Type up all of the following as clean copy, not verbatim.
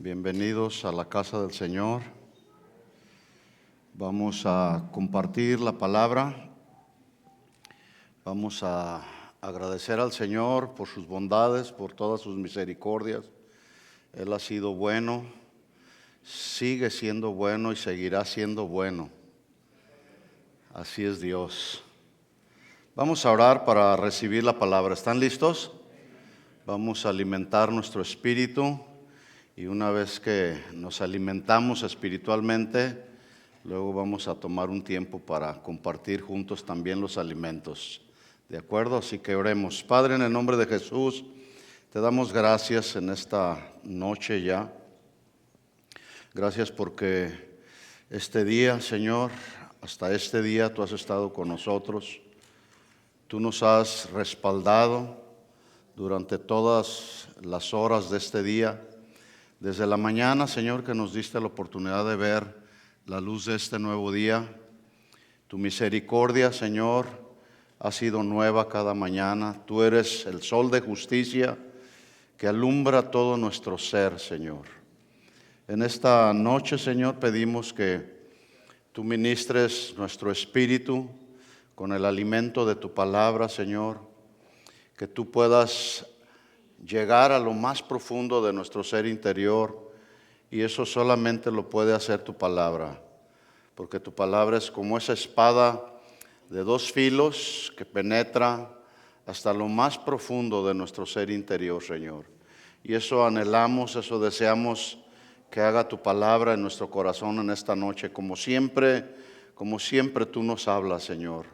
Bienvenidos a la casa del Señor. Vamos a compartir la palabra. Vamos a agradecer al Señor por sus bondades, por todas sus misericordias. Él ha sido bueno, sigue siendo bueno y seguirá siendo bueno. Así es Dios. Vamos a orar para recibir la palabra. ¿Están listos? Vamos a alimentar nuestro espíritu. Y una vez que nos alimentamos espiritualmente, luego vamos a tomar un tiempo para compartir juntos también los alimentos. ¿De acuerdo? Así que oremos. Padre, en el nombre de Jesús, te damos gracias en esta noche ya. Gracias porque este día, Señor, hasta este día tú has estado con nosotros. Tú nos has respaldado durante todas las horas de este día. Desde la mañana, Señor, que nos diste la oportunidad de ver la luz de este nuevo día. Tu misericordia, Señor, ha sido nueva cada mañana. Tú eres el sol de justicia que alumbra todo nuestro ser, Señor. En esta noche, Señor, pedimos que tú ministres nuestro espíritu con el alimento de tu palabra, Señor. Que tú puedas llegar a lo más profundo de nuestro ser interior, y eso solamente lo puede hacer tu palabra, porque tu palabra es como esa espada de dos filos que penetra hasta lo más profundo de nuestro ser interior, Señor. Y eso anhelamos, eso deseamos que haga tu palabra en nuestro corazón en esta noche, como siempre tú nos hablas, Señor.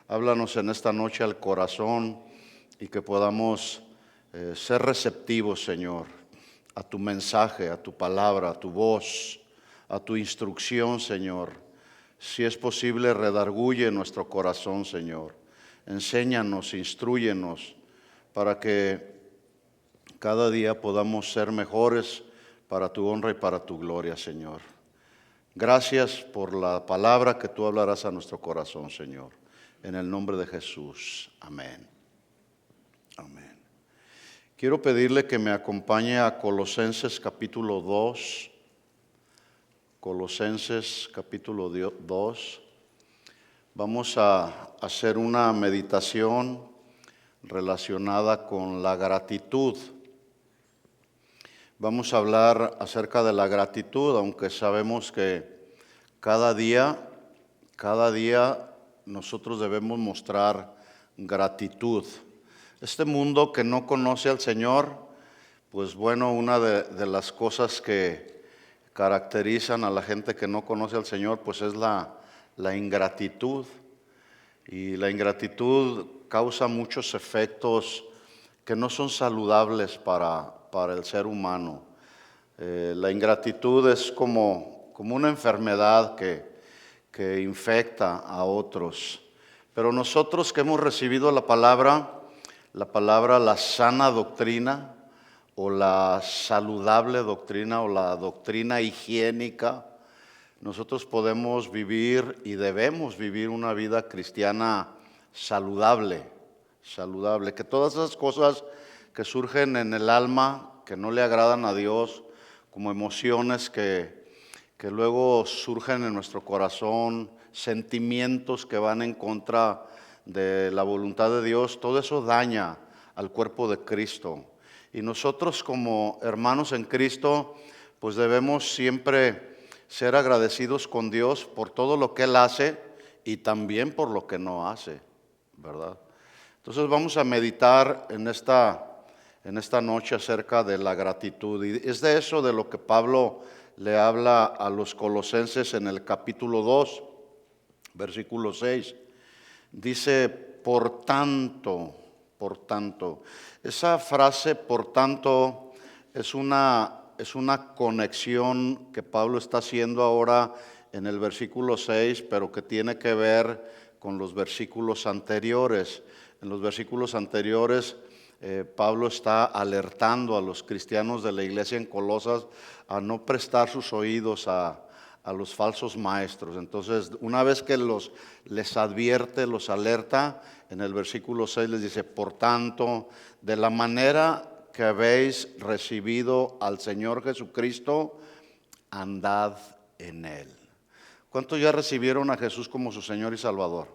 Háblanos en esta noche al corazón y que podamos ser receptivos, Señor, a tu mensaje, a tu palabra, a tu voz, a tu instrucción, Señor. Si es posible, redarguye nuestro corazón, Señor. Enséñanos, instrúyenos, para que cada día podamos ser mejores para tu honra y para tu gloria, Señor. Gracias por la palabra que tú hablarás a nuestro corazón, Señor. En el nombre de Jesús. Amén. Amén. Quiero pedirle que me acompañe a Colosenses capítulo 2. Colosenses capítulo 2. Vamos a hacer una meditación relacionada con la gratitud. Vamos a hablar acerca de la gratitud, aunque sabemos que cada día nosotros debemos mostrar gratitud. Este mundo que no conoce al Señor, pues bueno, una de las cosas que caracterizan a la gente que no conoce al Señor, pues es la ingratitud. Y la ingratitud causa muchos efectos que no son saludables para el ser humano. La ingratitud es como una enfermedad que infecta a otros. Pero nosotros que hemos recibido la palabra, la sana doctrina o la saludable doctrina o la doctrina higiénica, nosotros podemos vivir y debemos vivir una vida cristiana saludable, que todas esas cosas que surgen en el alma, que no le agradan a Dios, como emociones que luego surgen en nuestro corazón, sentimientos que van en contra de la voluntad de Dios, todo eso daña al cuerpo de Cristo. Y nosotros como hermanos en Cristo, pues debemos siempre ser agradecidos con Dios por todo lo que Él hace y también por lo que no hace, ¿verdad? Entonces vamos a meditar en esta noche acerca de la gratitud. Y es de eso de lo que Pablo le habla a los colosenses en el capítulo 2, versículo 6. Dice, por tanto. Esa frase, por tanto, es una conexión que Pablo está haciendo ahora en el versículo 6, pero que tiene que ver con los versículos anteriores. En los versículos anteriores, Pablo está alertando a los cristianos de la iglesia en Colosas a no prestar sus oídos a los falsos maestros. Entonces, una vez que les advierte, los alerta, en el versículo 6 les dice, por tanto, de la manera que habéis recibido al Señor Jesucristo, andad en Él. ¿Cuántos ya recibieron a Jesús como su Señor y Salvador?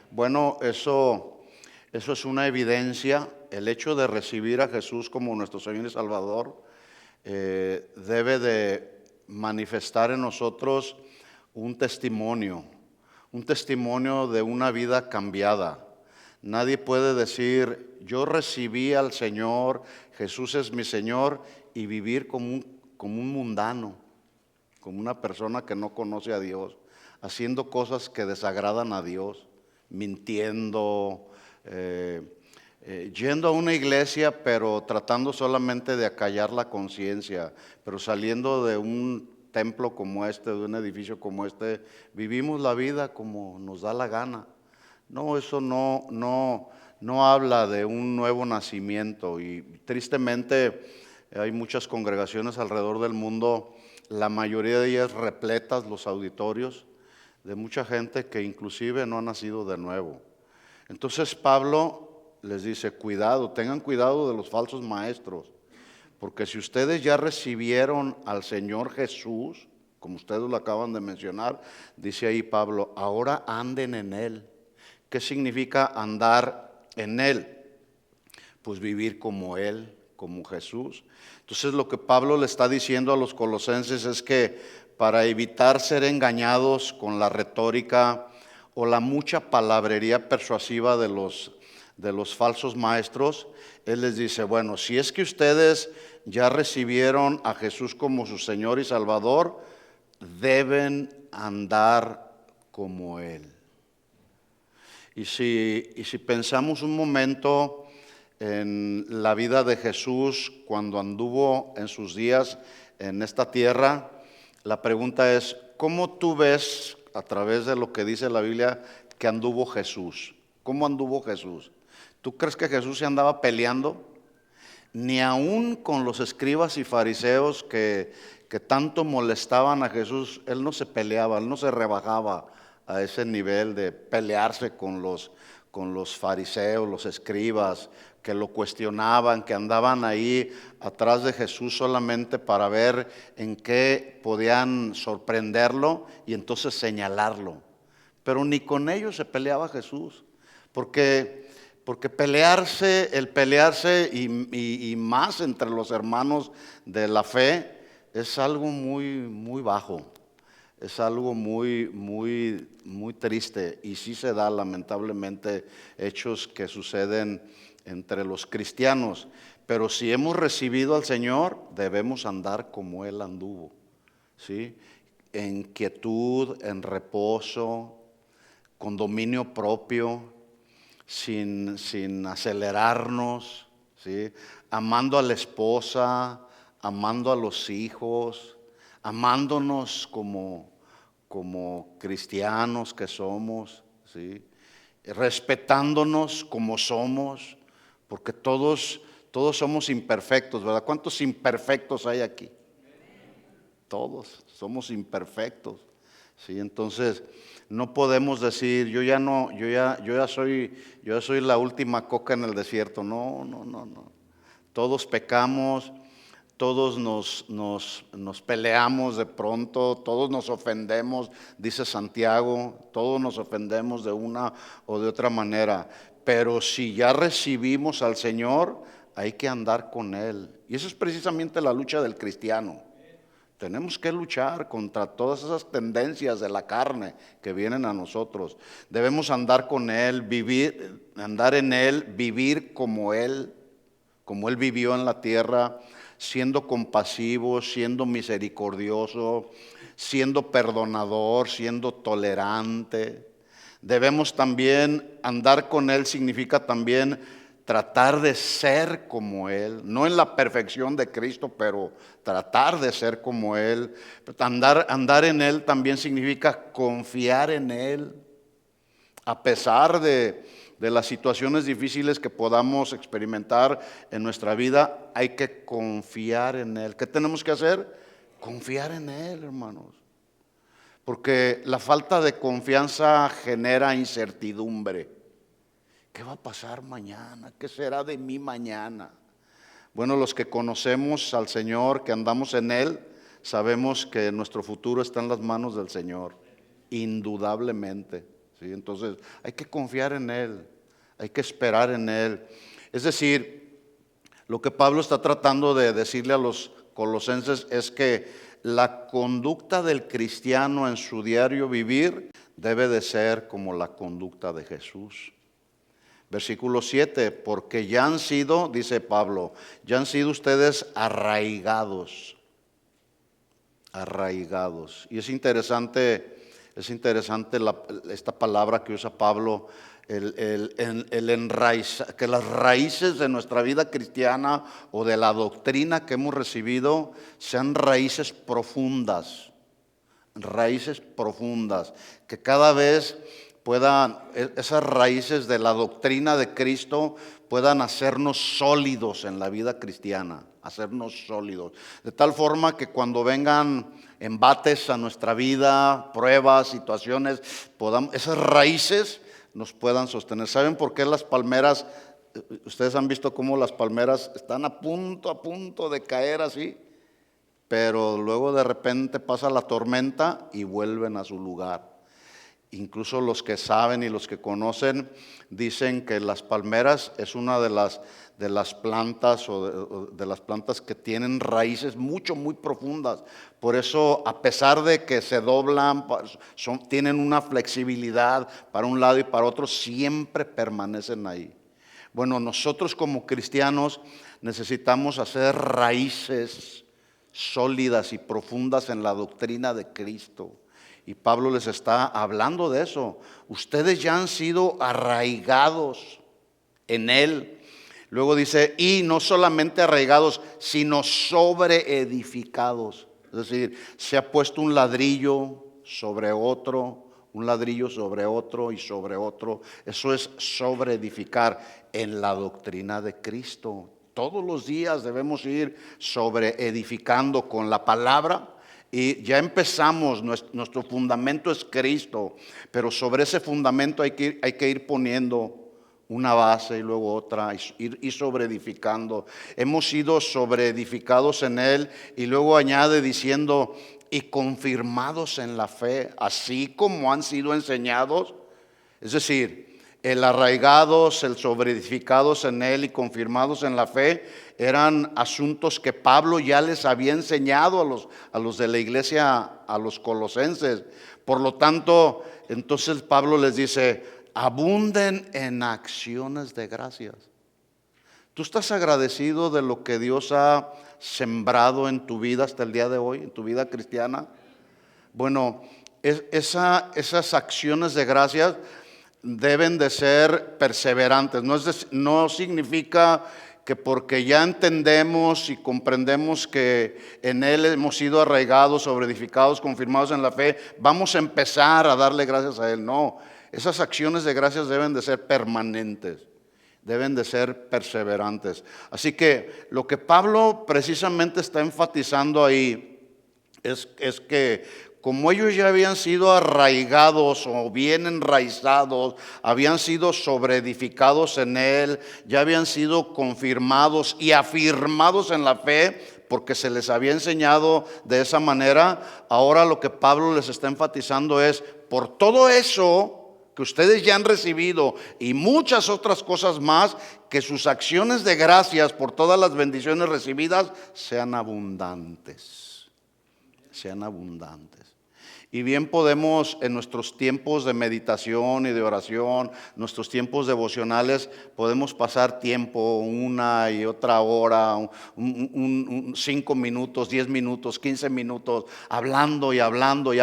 Bueno, eso es una evidencia. El hecho de recibir a Jesús como nuestro Señor y Salvador debe de manifestar en nosotros un testimonio de una vida cambiada. Nadie puede decir, yo recibí al Señor, Jesús es mi Señor, y vivir como un mundano, como una persona que no conoce a Dios, haciendo cosas que desagradan a Dios, mintiendo, yendo a una iglesia pero tratando solamente de acallar la conciencia, pero saliendo de un templo como este, de un edificio como este, vivimos la vida como nos da la gana. No, eso no habla de un nuevo nacimiento, y tristemente hay muchas congregaciones alrededor del mundo, la mayoría de ellas repletas los auditorios de mucha gente que inclusive no ha nacido de nuevo. Entonces Pablo les dice, cuidado, tengan cuidado de los falsos maestros, porque si ustedes ya recibieron al Señor Jesús, como ustedes lo acaban de mencionar, dice ahí Pablo, ahora anden en Él. ¿Qué significa andar en Él? Pues vivir como Él, como Jesús. Entonces lo que Pablo le está diciendo a los colosenses es que para evitar ser engañados con la retórica o la mucha palabrería persuasiva de los falsos maestros, él les dice, bueno, si es que ustedes ya recibieron a Jesús como su Señor y Salvador, deben andar como Él. Y si pensamos un momento en la vida de Jesús cuando anduvo en sus días en esta tierra, la pregunta es, ¿cómo tú ves a través de lo que dice la Biblia que anduvo Jesús? ¿Cómo anduvo Jesús? ¿Tú crees que Jesús se andaba peleando? Ni aún con los escribas y fariseos que tanto molestaban a Jesús, Él no se peleaba, Él no se rebajaba a ese nivel de pelearse con los fariseos, los escribas, que lo cuestionaban, que andaban ahí atrás de Jesús solamente para ver en qué podían sorprenderlo y entonces señalarlo. Pero ni con ellos se peleaba Jesús, porque el pelearse y más entre los hermanos de la fe es algo muy, muy bajo. Es algo muy, muy, muy triste, y sí se da lamentablemente hechos que suceden entre los cristianos. Pero si hemos recibido al Señor, debemos andar como Él anduvo, ¿sí? En quietud, en reposo, con dominio propio, sin acelerarnos, ¿sí? Amando a la esposa, amando a los hijos, amándonos como cristianos que somos, ¿sí? Respetándonos como somos, porque todos somos imperfectos, ¿verdad? ¿Cuántos imperfectos hay aquí? Todos somos imperfectos, ¿sí? Entonces no podemos decir yo ya soy la última coca en el desierto. No. Todos pecamos. Todos nos peleamos de pronto, todos nos ofendemos, dice Santiago, todos nos ofendemos de una o de otra manera. Pero si ya recibimos al Señor, hay que andar con Él. Y eso es precisamente la lucha del cristiano. Tenemos que luchar contra todas esas tendencias de la carne que vienen a nosotros. Debemos andar con Él, andar en Él, vivir como Él vivió en la tierra, siendo compasivo, siendo misericordioso, siendo perdonador, siendo tolerante. Debemos también andar con Él, significa también tratar de ser como Él, no en la perfección de Cristo, pero tratar de ser como Él. Andar en Él también significa confiar en Él, a pesar de las situaciones difíciles que podamos experimentar en nuestra vida. Hay que confiar en Él. ¿Qué tenemos que hacer? Confiar en Él, hermanos. Porque la falta de confianza genera incertidumbre. ¿Qué va a pasar mañana? ¿Qué será de mí mañana? Bueno, los que conocemos al Señor, que andamos en Él, sabemos que nuestro futuro está en las manos del Señor, indudablemente, ¿sí? Entonces hay que confiar en Él, hay que esperar en Él. Es decir, lo que Pablo está tratando de decirle a los colosenses es que la conducta del cristiano en su diario vivir debe de ser como la conducta de Jesús. Versículo 7, porque ya han sido, dice Pablo, ya han sido ustedes arraigados. Arraigados. Y es interesante esta palabra que usa Pablo, que las raíces de nuestra vida cristiana o de la doctrina que hemos recibido sean raíces profundas, que cada vez puedan, esas raíces de la doctrina de Cristo puedan hacernos sólidos en la vida cristiana, hacernos sólidos, de tal forma que cuando vengan embates a nuestra vida, pruebas, situaciones, esas raíces nos puedan sostener. ¿Saben por qué las palmeras? Ustedes han visto cómo las palmeras están a punto de caer así, pero luego de repente pasa la tormenta y vuelven a su lugar. Incluso los que saben y los que conocen dicen que las palmeras es una de las plantas o de las plantas que tienen raíces muy profundas. Por eso, a pesar de que se doblan, tienen una flexibilidad para un lado y para otro, siempre permanecen ahí. Bueno, nosotros como cristianos necesitamos hacer raíces sólidas y profundas en la doctrina de Cristo. Y Pablo les está hablando de eso. Ustedes ya han sido arraigados en Él. Luego dice, y no solamente arraigados, sino sobreedificados. Es decir, se ha puesto un ladrillo sobre otro, un ladrillo sobre otro y sobre otro. Eso es sobreedificar en la doctrina de Cristo. Todos los días debemos ir sobreedificando con la palabra. Y ya empezamos, nuestro fundamento es Cristo, pero sobre ese fundamento hay que ir poniendo una base y luego otra, ir sobreedificando. Hemos sido sobreedificados en Él y luego añade diciendo, y confirmados en la fe, así como han sido enseñados. Es decir, el arraigados, el sobreedificados en Él y confirmados en la fe eran asuntos que Pablo ya les había enseñado a los de la iglesia, a los colosenses. Por lo tanto, entonces Pablo les dice, abunden en acciones de gracias. ¿Tú estás agradecido de lo que Dios ha sembrado en tu vida hasta el día de hoy, en tu vida cristiana? Bueno, esas acciones de gracias deben de ser perseverantes. No significa que porque ya entendemos y comprendemos que en Él hemos sido arraigados, sobreedificados, confirmados en la fe, vamos a empezar a darle gracias a Él. No, esas acciones de gracias deben de ser permanentes, deben de ser perseverantes. Así que lo que Pablo precisamente está enfatizando ahí es que como ellos ya habían sido arraigados o bien enraizados, habían sido sobreedificados en Él, ya habían sido confirmados y afirmados en la fe, porque se les había enseñado de esa manera, ahora lo que Pablo les está enfatizando es, por todo eso que ustedes ya han recibido y muchas otras cosas más, que sus acciones de gracias por todas las bendiciones recibidas sean abundantes, sean abundantes. Y bien podemos en nuestros tiempos de meditación y de oración, nuestros tiempos devocionales, podemos pasar tiempo, una y otra hora, 5 minutos, 10 minutos, 15 minutos, hablando y abundando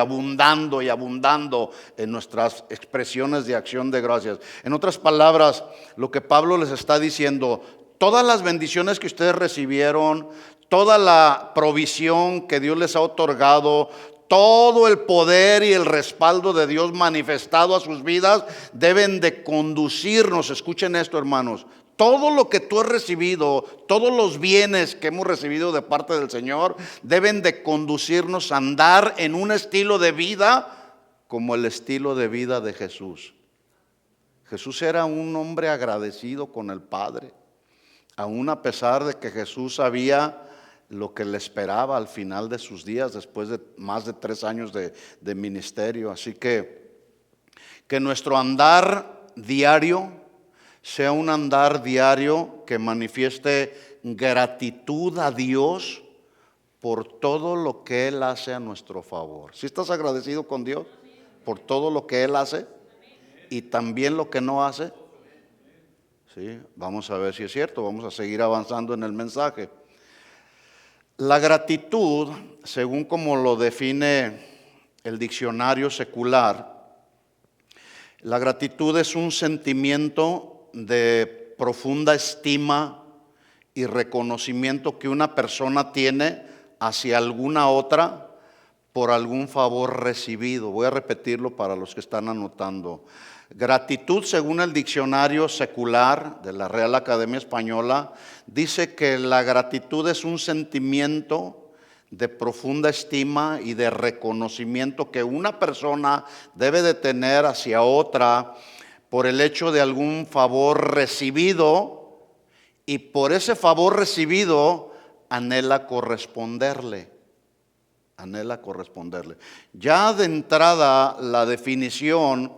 en nuestras expresiones de acción de gracias. En otras palabras, lo que Pablo les está diciendo, todas las bendiciones que ustedes recibieron, toda la provisión que Dios les ha otorgado, todo el poder y el respaldo de Dios manifestado a sus vidas deben de conducirnos. Escuchen esto, hermanos. Todo lo que tú has recibido, todos los bienes que hemos recibido de parte del Señor, deben de conducirnos a andar en un estilo de vida como el estilo de vida de Jesús. Jesús era un hombre agradecido con el Padre. aún a pesar de que Jesús sabía lo que le esperaba al final de sus días, después de más de 3 años de ministerio. Así que nuestro andar diario sea un andar diario que manifieste gratitud a Dios por todo lo que Él hace a nuestro favor. ¿Sí estás agradecido con Dios por todo lo que Él hace y también lo que no hace? Sí, vamos a ver si es cierto, vamos a seguir avanzando en el mensaje. La gratitud, según como lo define el diccionario secular, la gratitud es un sentimiento de profunda estima y reconocimiento que una persona tiene hacia alguna otra por algún favor recibido. Voy a repetirlo para los que están anotando. Gratitud, según el diccionario secular de la Real Academia Española, dice que la gratitud es un sentimiento de profunda estima y de reconocimiento que una persona debe de tener hacia otra por el hecho de algún favor recibido, y por ese favor recibido anhela corresponderle. Anhela corresponderle. Ya de entrada la definición,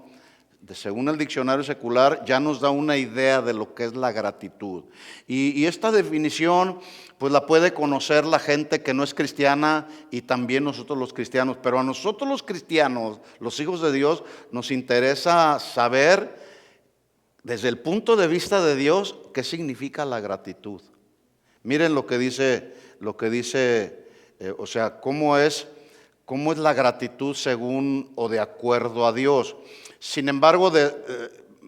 según el diccionario secular, ya nos da una idea de lo que es la gratitud. Y esta definición pues la puede conocer la gente que no es cristiana y también nosotros los cristianos. Pero a nosotros los cristianos, los hijos de Dios, nos interesa saber desde el punto de vista de Dios qué significa la gratitud. Miren lo que dice, o sea, cómo es la gratitud según o de acuerdo a Dios. Sin embargo,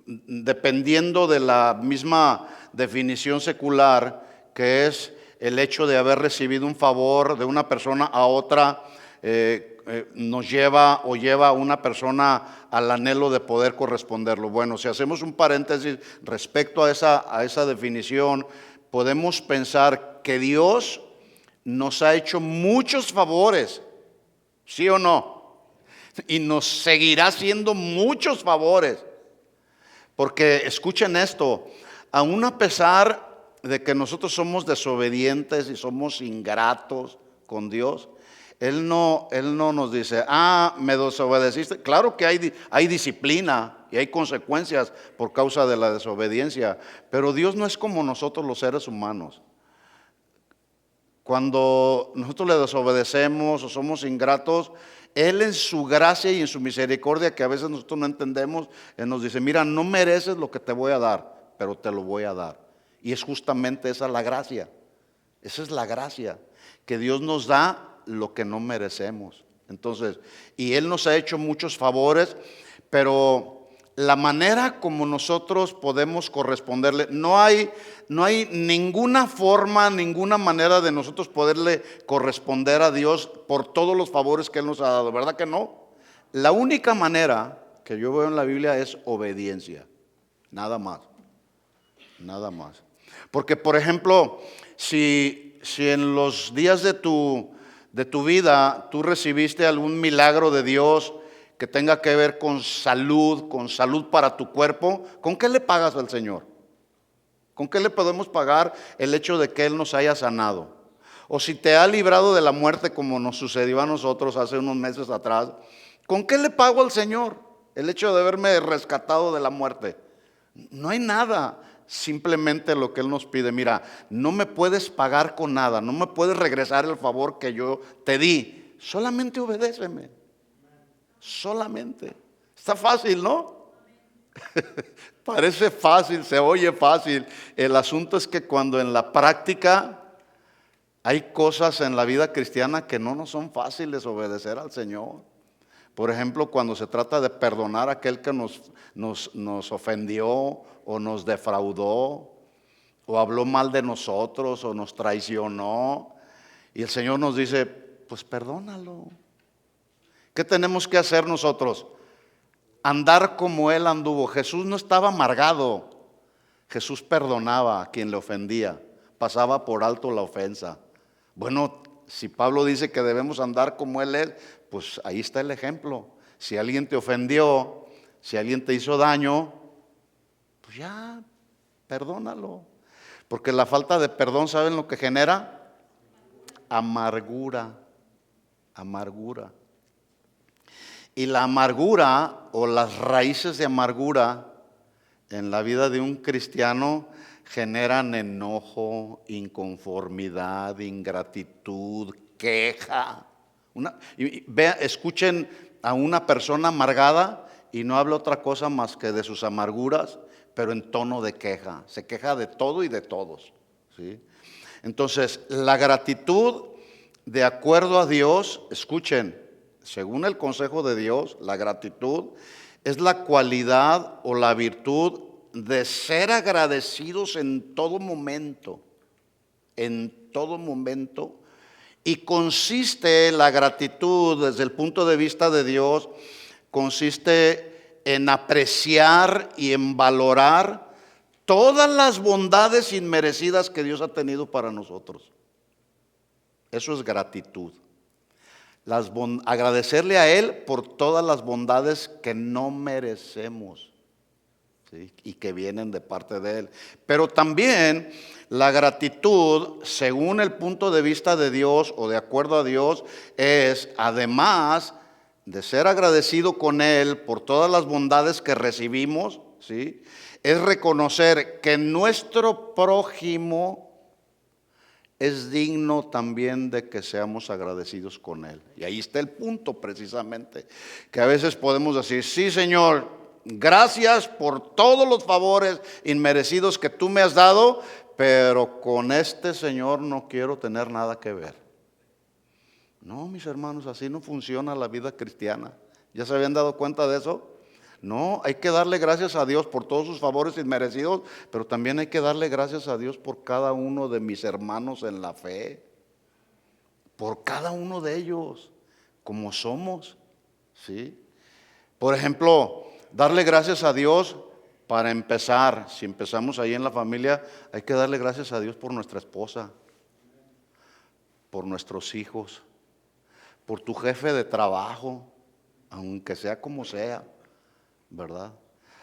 dependiendo de la misma definición secular, que es el hecho de haber recibido un favor de una persona a otra, nos lleva o lleva a una persona al anhelo de poder corresponderlo. Bueno, si hacemos un paréntesis respecto a esa definición, podemos pensar que Dios nos ha hecho muchos favores, ¿sí o no? Y nos seguirá haciendo muchos favores. Porque escuchen esto, aún a pesar de que nosotros somos desobedientes y somos ingratos con Dios, Él no nos dice, me desobedeciste. Claro que hay disciplina y hay consecuencias por causa de la desobediencia, pero Dios no es como nosotros los seres humanos. Cuando nosotros le desobedecemos o somos ingratos, Él en su gracia y en su misericordia, que a veces nosotros no entendemos, Él nos dice, mira, no mereces lo que te voy a dar, pero te lo voy a dar. Y es justamente esa la gracia. Esa es la gracia, que Dios nos da lo que no merecemos. Entonces, y Él nos ha hecho muchos favores, pero la manera como nosotros podemos corresponderle, no hay ninguna forma, ninguna manera de nosotros poderle corresponder a Dios por todos los favores que Él nos ha dado, ¿verdad que no? La única manera que yo veo en la Biblia es obediencia, nada más, nada más. Porque, por ejemplo, si en los días de tu vida tú recibiste algún milagro de Dios que tenga que ver con salud para tu cuerpo, ¿con qué le pagas al Señor? ¿Con qué le podemos pagar el hecho de que Él nos haya sanado? O si te ha librado de la muerte, como nos sucedió a nosotros hace unos meses atrás, ¿con qué le pago al Señor el hecho de haberme rescatado de la muerte? No hay nada. Simplemente lo que Él nos pide, mira, no me puedes pagar con nada, no me puedes regresar el favor que yo te di, solamente obedéceme. Solamente. Está fácil, ¿no? Parece fácil, se oye fácil. El asunto es que cuando en la práctica hay cosas en la vida cristiana que no nos son fáciles obedecer al Señor. Por ejemplo, cuando se trata de perdonar a aquel que nos ofendió o nos defraudó o habló mal de nosotros o nos traicionó, y el Señor nos dice, pues perdónalo. ¿Qué tenemos que hacer nosotros? Andar como Él anduvo. Jesús no estaba amargado. Jesús perdonaba a quien le ofendía. Pasaba por alto la ofensa. Bueno, si Pablo dice que debemos andar como Él es, pues ahí está el ejemplo. Si alguien te ofendió, si alguien te hizo daño, pues ya, perdónalo. Porque la falta de perdón, ¿saben lo que genera? Amargura, amargura. Y la amargura o las raíces de amargura en la vida de un cristiano generan enojo, inconformidad, ingratitud, queja. Escuchen a una persona amargada y no habla otra cosa más que de sus amarguras, pero en tono de queja. Se queja de todo y de todos, ¿sí? Entonces, la gratitud, de acuerdo a Dios, escuchen, según el consejo de Dios, la gratitud es la cualidad o la virtud de ser agradecidos en todo momento, y consiste la gratitud desde el punto de vista de Dios, consiste en apreciar y en valorar todas las bondades inmerecidas que Dios ha tenido para nosotros. Eso es gratitud. Agradecerle a Él por todas las bondades que no merecemos, ¿sí? Y que vienen de parte de Él. Pero también la gratitud, según el punto de vista de Dios o de acuerdo a Dios, es además de ser agradecido con Él por todas las bondades que recibimos, ¿sí? Es reconocer que nuestro prójimo es digno también de que seamos agradecidos con Él. Y ahí está el punto precisamente, que a veces podemos decir, sí, Señor, gracias por todos los favores inmerecidos que tú me has dado, pero con este Señor no quiero tener nada que ver. No, mis hermanos, así no funciona la vida cristiana. ¿Ya se habían dado cuenta de eso? No, hay que darle gracias a Dios por todos sus favores inmerecidos, pero también hay que darle gracias a Dios por cada uno de mis hermanos en la fe, por cada uno de ellos, como somos, ¿sí? Por ejemplo, darle gracias a Dios para empezar. Si empezamos ahí en la familia, hay que darle gracias a Dios por nuestra esposa, por nuestros hijos, por tu jefe de trabajo, aunque sea como sea, ¿verdad?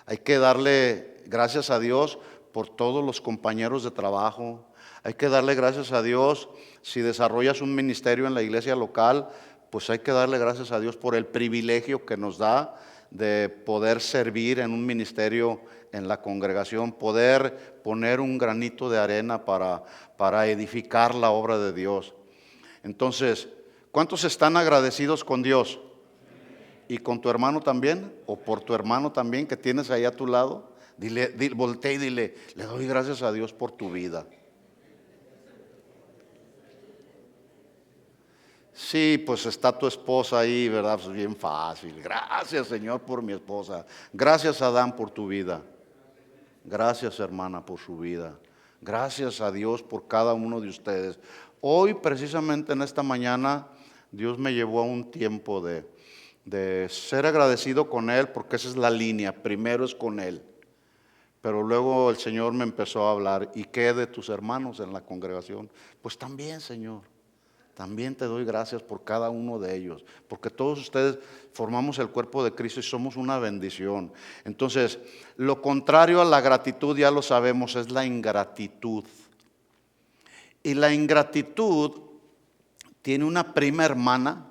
Hay que darle gracias a Dios por todos los compañeros de trabajo. Hay que darle gracias a Dios si desarrollas un ministerio en la iglesia local, pues hay que darle gracias a Dios por el privilegio que nos da de poder servir en un ministerio en la congregación, poder poner un granito de arena para edificar la obra de Dios. Entonces, ¿cuántos están agradecidos con Dios? ¿Y con tu hermano también? ¿O por tu hermano también que tienes ahí a tu lado? Voltea y dile, le doy gracias a Dios por tu vida. Sí, pues está tu esposa ahí, ¿verdad? Pues bien fácil. Gracias, Señor, por mi esposa. Gracias, Adán, por tu vida. Gracias, hermana, por su vida. Gracias a Dios por cada uno de ustedes. Hoy, precisamente en esta mañana, Dios me llevó a un tiempo de ser agradecido con Él, porque esa es la línea. Primero es con Él. Pero luego el Señor me empezó a hablar. ¿Y qué de tus hermanos en la congregación? Pues también, Señor. También te doy gracias por cada uno de ellos, porque todos ustedes formamos el cuerpo de Cristo y somos una bendición. Entonces, lo contrario a la gratitud, ya lo sabemos, es la ingratitud. Y la ingratitud tiene una prima hermana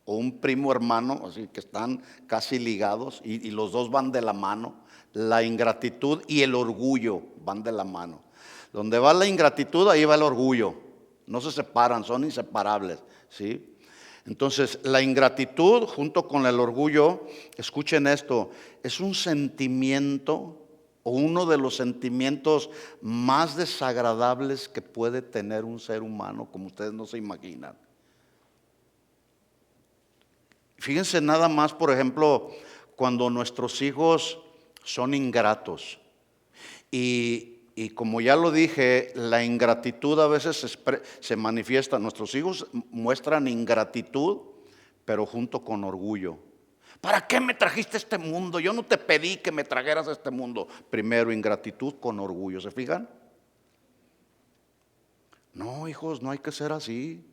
o un primo hermano, así que están casi ligados y los dos van de la mano. La ingratitud y el orgullo van de la mano. Donde va la ingratitud, ahí va el orgullo. No se separan, son inseparables, ¿sí? Entonces, la ingratitud junto con el orgullo, escuchen esto, es un sentimiento o uno de los sentimientos más desagradables que puede tener un ser humano, como ustedes no se imaginan. Fíjense nada más, por ejemplo, cuando nuestros hijos son ingratos. Y como ya lo dije, la ingratitud a veces se manifiesta. Nuestros hijos muestran ingratitud, pero junto con orgullo. ¿Para qué me trajiste a este mundo? Yo no te pedí que me trajeras a este mundo. Primero, ingratitud con orgullo. ¿Se fijan? No, hijos, no hay que ser así.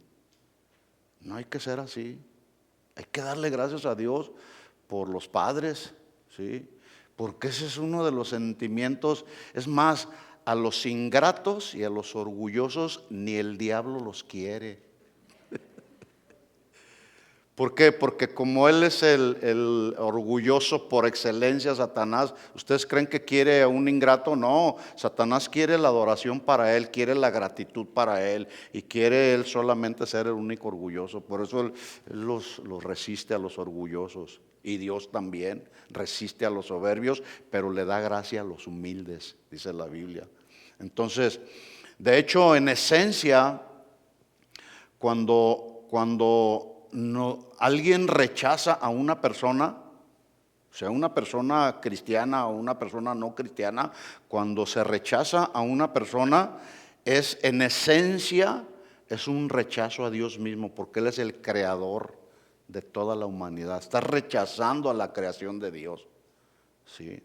No hay que ser así. Hay que darle gracias a Dios por los padres, ¿sí? Porque ese es uno de los sentimientos. Es más, a los ingratos y a los orgullosos ni el diablo los quiere. ¿Por qué? Porque como él es el orgulloso por excelencia, Satanás, ¿ustedes creen que quiere a un ingrato? No, Satanás quiere la adoración para él, quiere la gratitud para él y quiere él solamente ser el único orgulloso. Por eso él los resiste a los orgullosos, y Dios también resiste a los soberbios, pero le da gracia a los humildes, dice la Biblia. Entonces, de hecho, en esencia, cuando alguien rechaza a una persona, sea una persona cristiana o una persona no cristiana, cuando se rechaza a una persona, es en esencia, es un rechazo a Dios mismo, porque Él es el creador de toda la humanidad. Está rechazando a la creación de Dios, ¿sí?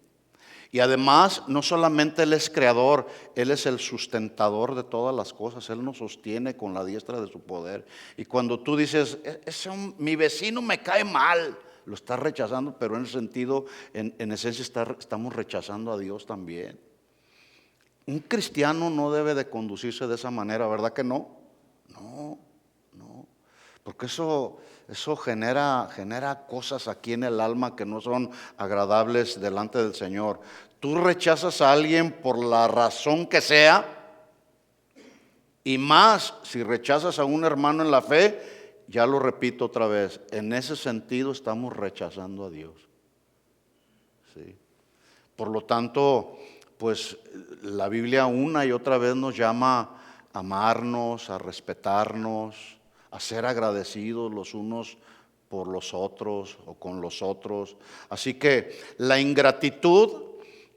Y además, no solamente Él es creador, Él es el sustentador de todas las cosas. Él nos sostiene con la diestra de su poder. Y cuando tú dices, mi vecino me cae mal, lo estás rechazando, pero en el sentido, en esencia estamos rechazando a Dios también. Un cristiano no debe de conducirse de esa manera, ¿verdad que no? No, no. Porque eso genera cosas aquí en el alma que no son agradables delante del Señor. Tú rechazas a alguien por la razón que sea, y más si rechazas a un hermano en la fe, ya lo repito otra vez, en ese sentido estamos rechazando a Dios. ¿Sí? Por lo tanto, pues la Biblia una y otra vez nos llama a amarnos, a respetarnos, a ser agradecidos los unos por los otros o con los otros. Así que la ingratitud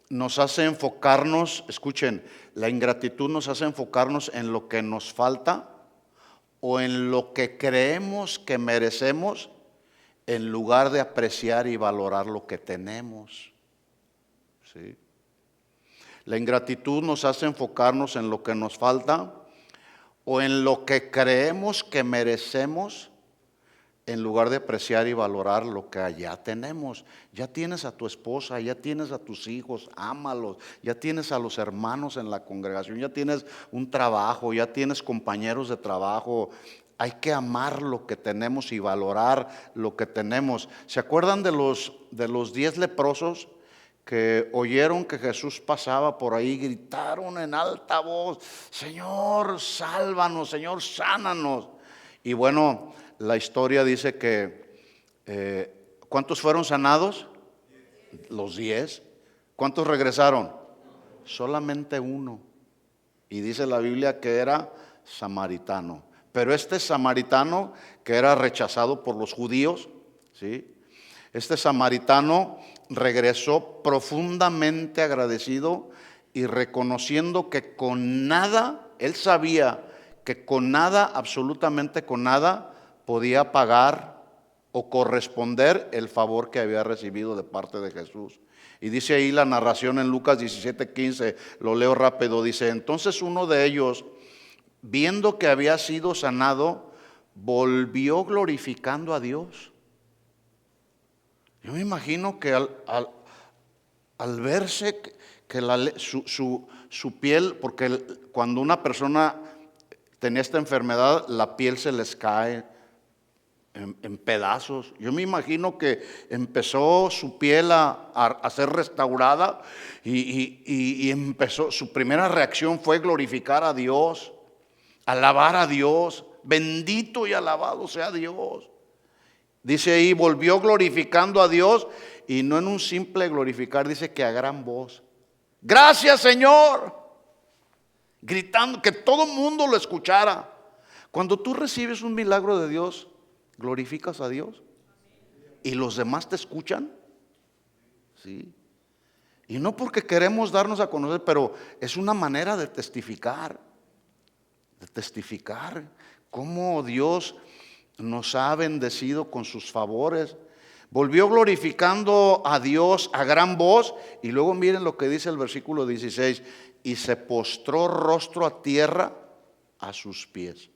nos hace enfocarnos, escuchen, la ingratitud nos hace enfocarnos en lo que nos falta o en lo que creemos que merecemos, en lugar de apreciar y valorar lo que tenemos. ¿Sí? La ingratitud nos hace enfocarnos en lo que nos falta o en lo que creemos que merecemos, en lugar de apreciar y valorar lo que allá tenemos. Ya tienes a tu esposa, ya tienes a tus hijos, ámalos. Ya tienes a los hermanos en la congregación, ya tienes un trabajo, ya tienes compañeros de trabajo. Hay que amar lo que tenemos y valorar lo que tenemos. ¿Se acuerdan de los 10 leprosos que oyeron que Jesús pasaba por ahí? Gritaron en alta voz: Señor, sálvanos, Señor, sánanos. Y bueno, la historia dice que ¿cuántos fueron sanados? Los 10. ¿Cuántos regresaron? Solamente uno. Y dice la Biblia que era samaritano. Pero este samaritano, que era rechazado por los judíos, ¿sí? Este samaritano regresó profundamente agradecido y reconociendo que con nada, él sabía que con nada, absolutamente con nada, podía pagar o corresponder el favor que había recibido de parte de Jesús. Y dice ahí la narración en Lucas 17:15, lo leo rápido, dice: entonces uno de ellos, viendo que había sido sanado, volvió glorificando a Dios. Yo me imagino que al verse que su piel, porque cuando una persona tenía esta enfermedad, la piel se les cae en pedazos. Yo me imagino que empezó su piel a ser restaurada y empezó, su primera reacción fue glorificar a Dios, alabar a Dios. Bendito y alabado sea Dios. Dice ahí, volvió glorificando a Dios, y no en un simple glorificar, dice que a gran voz. Gracias, Señor. Gritando, que todo el mundo lo escuchara. Cuando tú recibes un milagro de Dios, glorificas a Dios y los demás te escuchan. ¿Sí? Y no porque queremos darnos a conocer, pero es una manera de testificar cómo Dios nos ha bendecido con sus favores. Volvió glorificando a Dios a gran voz, y luego miren lo que dice el versículo 16: y se postró rostro a tierra a sus pies.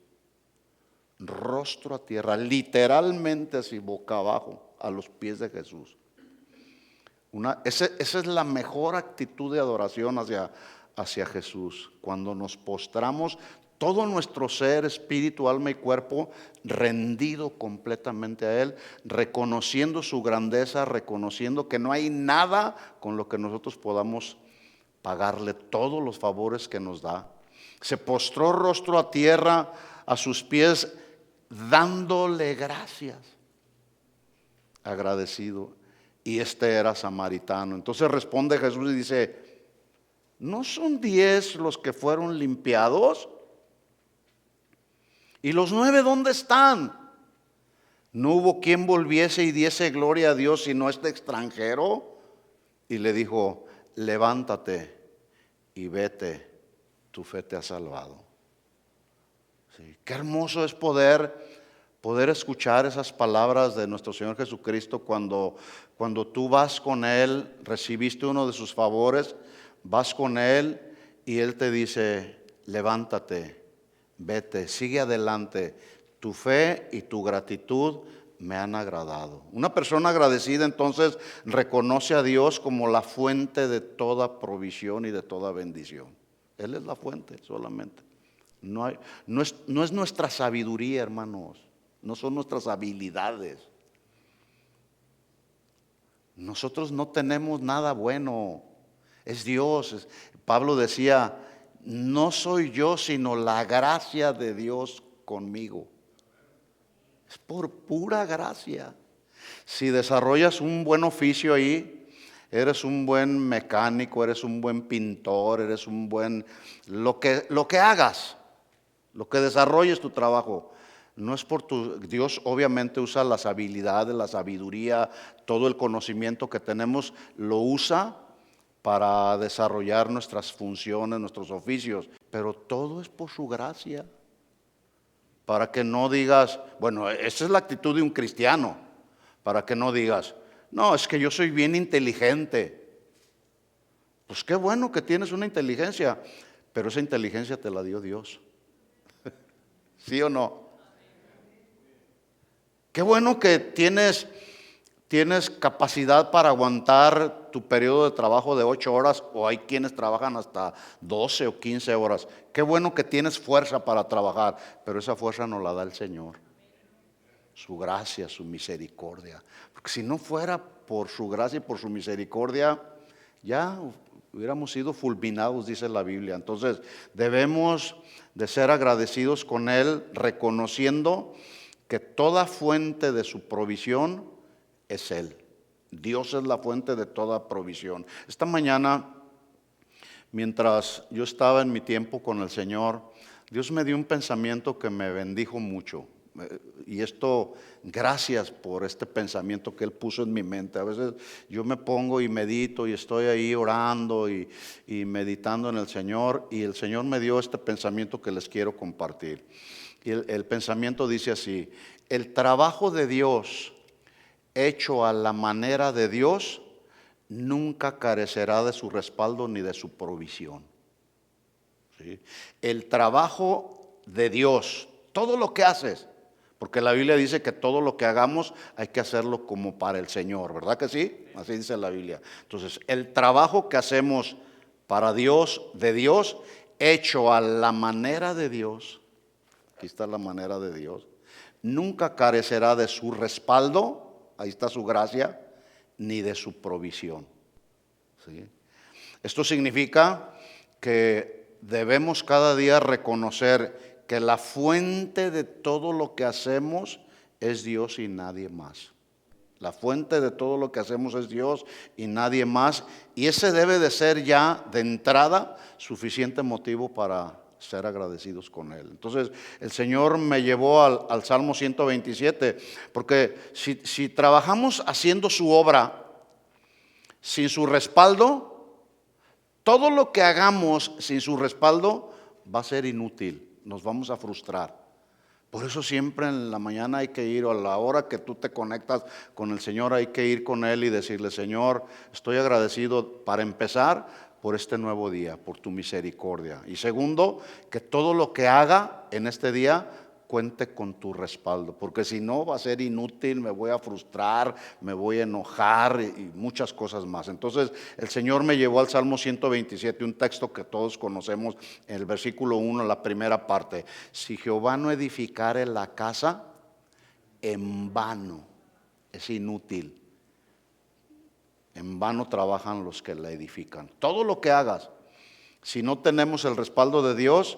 Rostro a tierra, literalmente así, boca abajo, a los pies de Jesús. Esa es la mejor actitud de adoración hacia Jesús, cuando nos postramos, todo nuestro ser, espíritu, alma y cuerpo, rendido completamente a Él, reconociendo su grandeza, reconociendo que no hay nada con lo que nosotros podamos pagarle todos los favores que nos da. Se postró rostro a tierra a sus pies, dándole gracias, agradecido. Y este era samaritano. Entonces responde Jesús y dice: ¿no son 10 los que fueron limpiados? ¿Y los 9 dónde están? ¿No hubo quien volviese y diese gloria a Dios sino este extranjero? Y le dijo: levántate y vete, tu fe te ha salvado. Sí, qué hermoso es poder escuchar esas palabras de nuestro Señor Jesucristo cuando tú vas con Él, recibiste uno de sus favores, vas con Él y Él te dice: levántate, vete, sigue adelante, tu fe y tu gratitud me han agradado. Una persona agradecida entonces reconoce a Dios como la fuente de toda provisión y de toda bendición. Él es la fuente solamente. No es nuestra sabiduría, hermanos. No son nuestras habilidades. Nosotros no tenemos nada bueno. Es Dios. Pablo decía: no soy yo, sino la gracia de Dios conmigo. Es por pura gracia. Si desarrollas un buen oficio ahí, eres un buen mecánico, eres un buen pintor, eres un buen... Lo que hagas, lo que desarrolles tu trabajo, no es por tu... Dios obviamente usa las habilidades, la sabiduría, todo el conocimiento que tenemos, lo usa para desarrollar nuestras funciones, nuestros oficios, pero todo es por su gracia. Para que no digas, bueno, esa es la actitud de un cristiano, para que no digas: no, es que yo soy bien inteligente. Pues qué bueno que tienes una inteligencia, pero esa inteligencia te la dio Dios. ¿Sí o no? Qué bueno que tienes capacidad para aguantar tu periodo de trabajo de 8 horas, o hay quienes trabajan hasta 12 o 15 horas. Qué bueno que tienes fuerza para trabajar, pero esa fuerza nos la da el Señor. Su gracia, su misericordia. Porque si no fuera por su gracia y por su misericordia, ya hubiéramos sido fulminados, dice la Biblia. Entonces debemos de ser agradecidos con Él, reconociendo que toda fuente de su provisión es Él. Dios es la fuente de toda provisión. Esta mañana, mientras yo estaba en mi tiempo con el Señor, Dios me dio un pensamiento que me bendijo mucho. Y esto, gracias por este pensamiento que Él puso en mi mente. A veces yo me pongo y medito y estoy ahí orando y meditando en el Señor, y el Señor me dio este pensamiento que les quiero compartir. Y el pensamiento dice así: el trabajo de Dios hecho a la manera de Dios nunca carecerá de su respaldo ni de su provisión. ¿Sí? El trabajo de Dios, todo lo que haces, porque la Biblia dice que todo lo que hagamos hay que hacerlo como para el Señor, ¿verdad que sí? Así dice la Biblia. Entonces, el trabajo que hacemos para Dios, de Dios, hecho a la manera de Dios, aquí está la manera de Dios, nunca carecerá de su respaldo, ahí está su gracia, ni de su provisión. ¿Sí? Esto significa que debemos cada día reconocer que la fuente de todo lo que hacemos es Dios y nadie más. La fuente de todo lo que hacemos es Dios y nadie más. Y ese debe de ser ya de entrada suficiente motivo para ser agradecidos con Él. Entonces el Señor me llevó al Salmo 127, porque si trabajamos haciendo su obra sin su respaldo, todo lo que hagamos sin su respaldo va a ser inútil, nos vamos a frustrar. Por eso siempre en la mañana hay que ir, o a la hora que tú te conectas con el Señor, hay que ir con Él y decirle: Señor, estoy agradecido, para empezar, por este nuevo día, por tu misericordia. Y segundo, que todo lo que haga en este día cuente con tu respaldo, porque si no va a ser inútil, me voy a frustrar, me voy a enojar y muchas cosas más. Entonces el Señor me llevó al Salmo 127, un texto que todos conocemos, en el versículo 1, la primera parte. Si Jehová no edificare la casa, en vano, es inútil. En vano trabajan los que la edifican. Todo lo que hagas, si no tenemos el respaldo de Dios,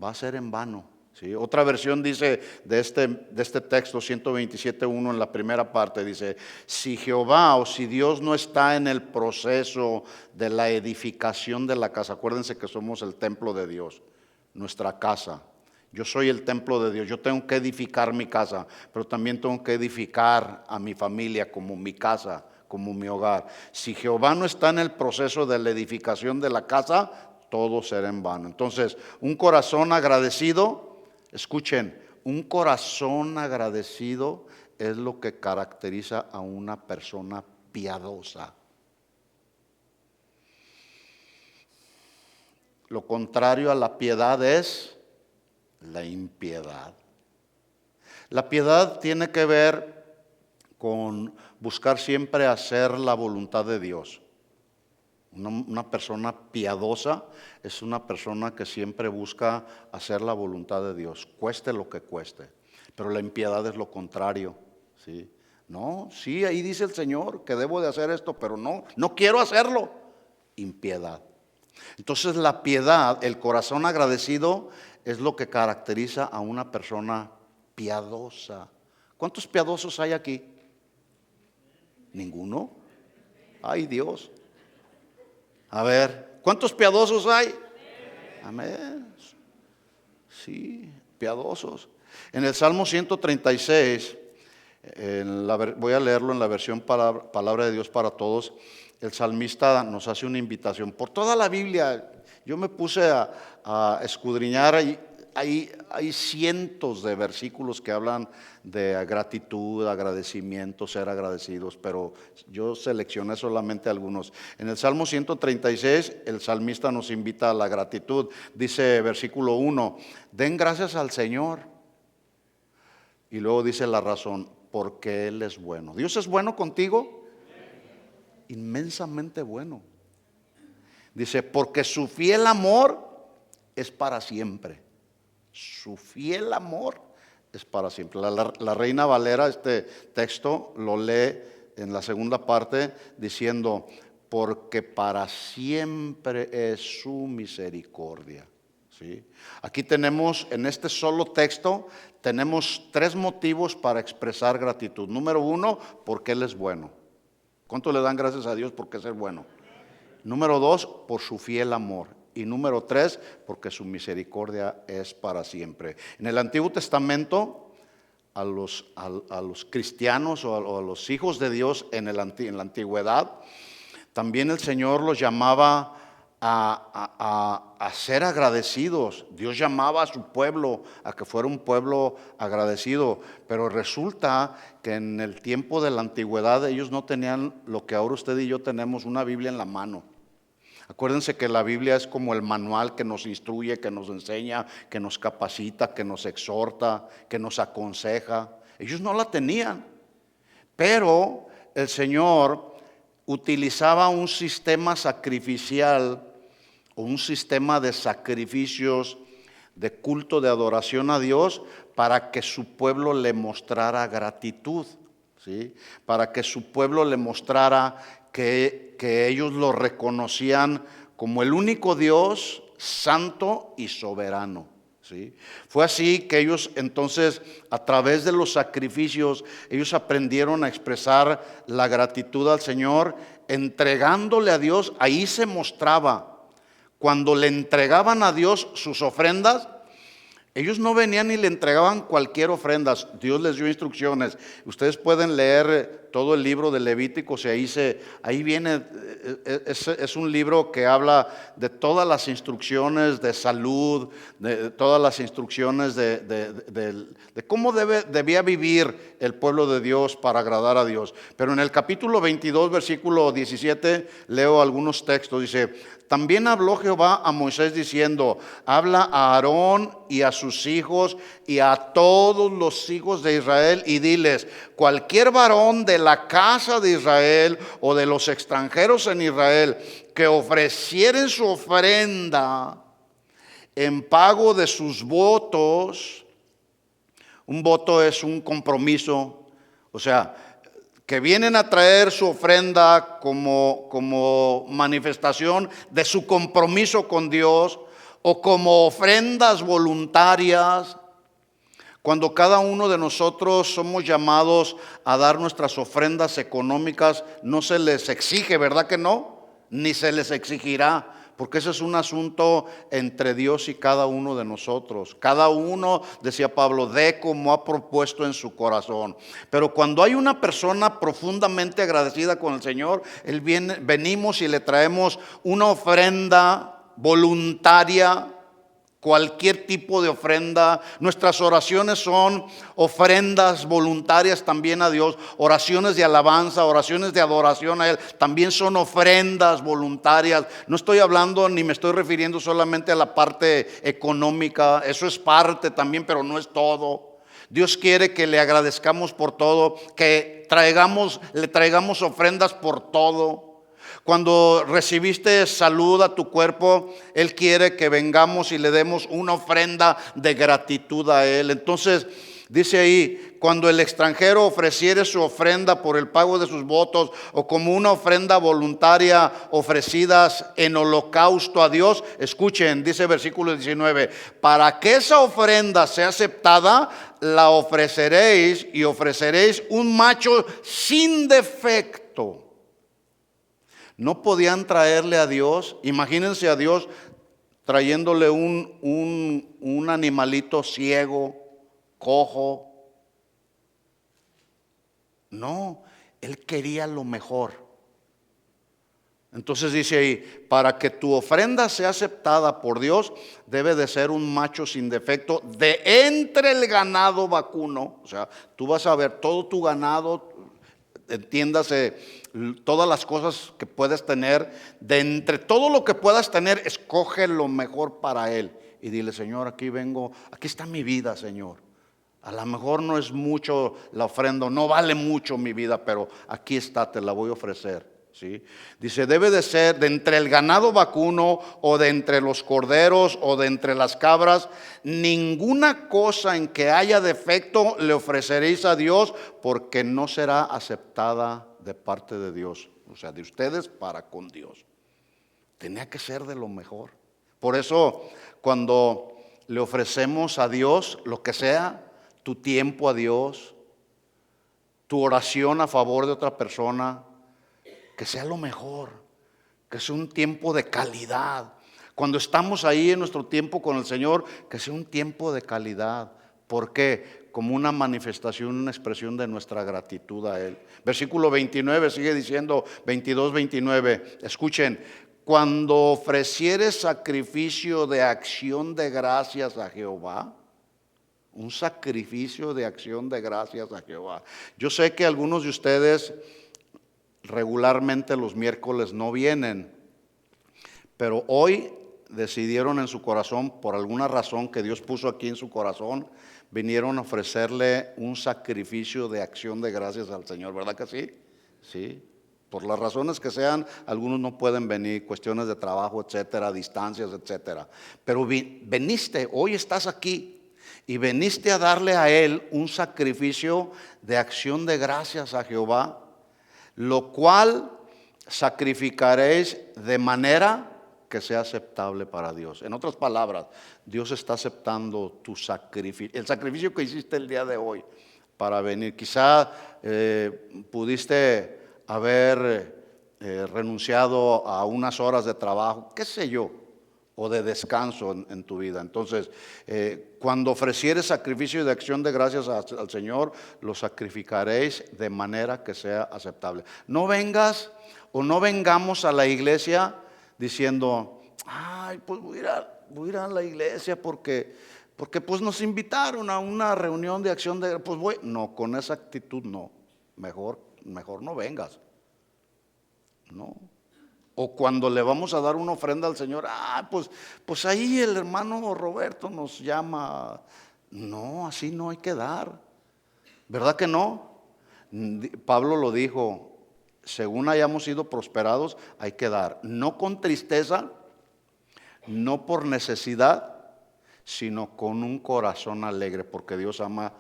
va a ser en vano. ¿Sí? Otra versión dice de este texto 127.1 en la primera parte, dice: si Jehová o si Dios no está en el proceso de la edificación de la casa. Acuérdense que somos el templo de Dios, nuestra casa. Yo soy el templo de Dios, yo tengo que edificar mi casa, pero también tengo que edificar a mi familia como mi casa, como mi hogar. Si Jehová no está en el proceso de la edificación de la casa, todo será en vano. Entonces, un corazón agradecido, escuchen, un corazón agradecido es lo que caracteriza a una persona piadosa. Lo contrario a la piedad es la impiedad. La piedad tiene que ver con buscar siempre hacer la voluntad de Dios. Una persona piadosa es una persona que siempre busca hacer la voluntad de Dios, cueste lo que cueste. Pero la impiedad es lo contrario, ¿sí? No, sí, ahí dice el Señor que debo de hacer esto, pero no quiero hacerlo. Impiedad. Entonces la piedad, el corazón agradecido, es lo que caracteriza a una persona piadosa. ¿Cuántos piadosos hay aquí? ¿Ninguno? Ay, Dios. A ver, ¿cuántos piadosos hay? Amén. Sí, piadosos. En el Salmo 136, voy a leerlo en la versión Palabra de Dios para Todos. El salmista nos hace una invitación. Por toda la Biblia, yo me puse a escudriñar. Hay cientos de versículos que hablan de gratitud, agradecimiento, ser agradecidos, pero yo seleccioné solamente algunos. En el Salmo 136, el salmista nos invita a la gratitud. Dice versículo 1, den gracias al Señor. Y luego dice la razón, porque Él es bueno. ¿Dios es bueno contigo? Inmensamente bueno. Dice, porque su fiel amor es para siempre. Su fiel amor es para siempre. La Reina Valera, este texto lo lee en la segunda parte diciendo, porque para siempre es su misericordia. ¿Sí? Aquí tenemos, en este solo texto, tenemos 3 motivos para expresar gratitud. Número 1, porque Él es bueno. ¿Cuánto le dan gracias a Dios porque es bueno? Número 2, por su fiel amor. Y número 3, porque su misericordia es para siempre. En el Antiguo Testamento, a los cristianos o a los hijos de Dios en la antigüedad, también el Señor los llamaba a ser agradecidos. Dios llamaba a su pueblo a que fuera un pueblo agradecido, pero resulta que en el tiempo de la antigüedad ellos no tenían lo que ahora usted y yo tenemos, una Biblia en la mano. Acuérdense que la Biblia es como el manual que nos instruye, que nos enseña, que nos capacita, que nos exhorta, que nos aconseja. Ellos no la tenían, pero el Señor utilizaba un sistema sacrificial o un sistema de sacrificios, de culto, de adoración a Dios, para que su pueblo le mostrara gratitud, ¿sí? Para que su pueblo le mostrara que ellos lo reconocían como el único Dios santo y soberano. ¿Sí? Fue así que ellos entonces, a través de los sacrificios, ellos aprendieron a expresar la gratitud al Señor, entregándole a Dios. Ahí se mostraba, cuando le entregaban a Dios sus ofrendas, ellos no venían y le entregaban cualquier ofrenda. Dios les dio instrucciones. Ustedes pueden leer todo el libro de Levíticos y ahí viene, es un libro que habla de todas las instrucciones de salud, de todas las instrucciones de cómo debía vivir el pueblo de Dios para agradar a Dios. Pero en el capítulo 22, versículo 17, leo algunos textos. Dice, también habló Jehová a Moisés diciendo, habla a Aarón y a sus hijos y a todos los hijos de Israel y diles, cualquier varón de la casa de Israel o de los extranjeros en Israel que ofrecieren su ofrenda en pago de sus votos. Un voto es un compromiso, o sea, que vienen a traer su ofrenda como manifestación de su compromiso con Dios o como ofrendas voluntarias. Cuando cada uno de nosotros somos llamados a dar nuestras ofrendas económicas, no se les exige, ¿verdad que no? Ni se les exigirá. Porque ese es un asunto entre Dios y cada uno de nosotros. Cada uno, decía Pablo, dé como ha propuesto en su corazón. Pero cuando hay una persona profundamente agradecida con el Señor, venimos y le traemos una ofrenda voluntaria. Cualquier tipo de ofrenda. Nuestras oraciones son ofrendas voluntarias también a Dios. Oraciones de alabanza, oraciones de adoración a Él, también son ofrendas voluntarias. No estoy hablando ni me estoy refiriendo solamente a la parte económica. Eso es parte también, pero no es todo. Dios quiere que le agradezcamos por todo, que le traigamos ofrendas por todo. Cuando recibiste salud a tu cuerpo, Él quiere que vengamos y le demos una ofrenda de gratitud a Él. Entonces, dice ahí, cuando el extranjero ofreciere su ofrenda por el pago de sus votos o como una ofrenda voluntaria ofrecidas en holocausto a Dios, escuchen, dice versículo 19, para que esa ofrenda sea aceptada, la ofreceréis y ofreceréis un macho sin defecto. No podían traerle a Dios, imagínense a Dios trayéndole un animalito ciego, cojo. No, Él quería lo mejor. Entonces dice ahí, para que tu ofrenda sea aceptada por Dios, debe de ser un macho sin defecto de entre el ganado vacuno. O sea, tú vas a ver todo tu ganado, entiéndase, todas las cosas que puedes tener, de entre todo lo que puedas tener, escoge lo mejor para Él. Y dile, Señor, aquí vengo, aquí está mi vida, Señor. A lo mejor no es mucho la ofrenda, no vale mucho mi vida, pero aquí está, te la voy a ofrecer. ¿Sí? Dice, debe de ser de entre el ganado vacuno o de entre los corderos o de entre las cabras, ninguna cosa en que haya defecto le ofreceréis a Dios, porque no será aceptada de parte de Dios, o sea, de ustedes para con Dios. Tenía que ser de lo mejor. Por eso, cuando le ofrecemos a Dios lo que sea, tu tiempo a Dios, tu oración a favor de otra persona, que sea lo mejor, que sea un tiempo de calidad. Cuando estamos ahí en nuestro tiempo con el Señor, que sea un tiempo de calidad. ¿Por qué? Como una manifestación, una expresión de nuestra gratitud a Él. Versículo 29 sigue diciendo, 22, 29, escuchen, cuando ofrecieres sacrificio de acción de gracias a Jehová, un sacrificio de acción de gracias a Jehová. Yo sé que algunos de ustedes regularmente los miércoles no vienen, pero hoy decidieron en su corazón, por alguna razón que Dios puso aquí en su corazón, vinieron a ofrecerle un sacrificio de acción de gracias al Señor, ¿verdad que sí? Sí, por las razones que sean, algunos no pueden venir, cuestiones de trabajo, etcétera, distancias, etcétera, pero veniste, hoy estás aquí y veniste a darle a Él un sacrificio de acción de gracias a Jehová, lo cual sacrificaréis de manera que sea aceptable para Dios. En otras palabras, Dios está aceptando tu sacrificio, el sacrificio que hiciste el día de hoy para venir. Quizá pudiste haber renunciado a unas horas de trabajo, qué sé yo, o de descanso en tu vida. Entonces, cuando ofrecieres sacrificio de acción de gracias al Señor, lo sacrificaréis de manera que sea aceptable. No vengas o no vengamos a la iglesia diciendo, ay, pues voy a ir a la iglesia porque pues nos invitaron a una reunión de acción de gracias, pues voy. No, con esa actitud no. Mejor no vengas. No. O cuando le vamos a dar una ofrenda al Señor, pues ahí el hermano Roberto nos llama. No, así no hay que dar. ¿Verdad que no? Pablo lo dijo, según hayamos sido prosperados, hay que dar. No con tristeza, no por necesidad, sino con un corazón alegre, porque Dios ama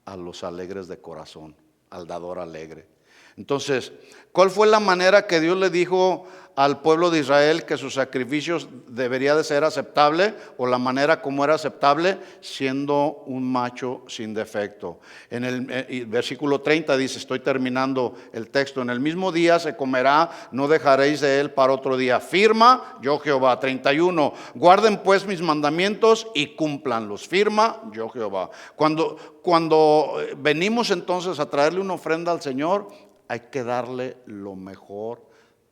a los alegres de corazón, al dador alegre. Entonces, ¿cuál fue la manera que Dios le dijo al pueblo de Israel que sus sacrificios debería de ser aceptable, o la manera como era aceptable? Siendo un macho sin defecto. En el versículo 30 dice, estoy terminando el texto, en el mismo día se comerá, no dejaréis de él para otro día. Firma yo Jehová. 31, guarden pues mis mandamientos y cúmplanlos. Firma yo Jehová. Cuando venimos entonces a traerle una ofrenda al Señor, hay que darle lo mejor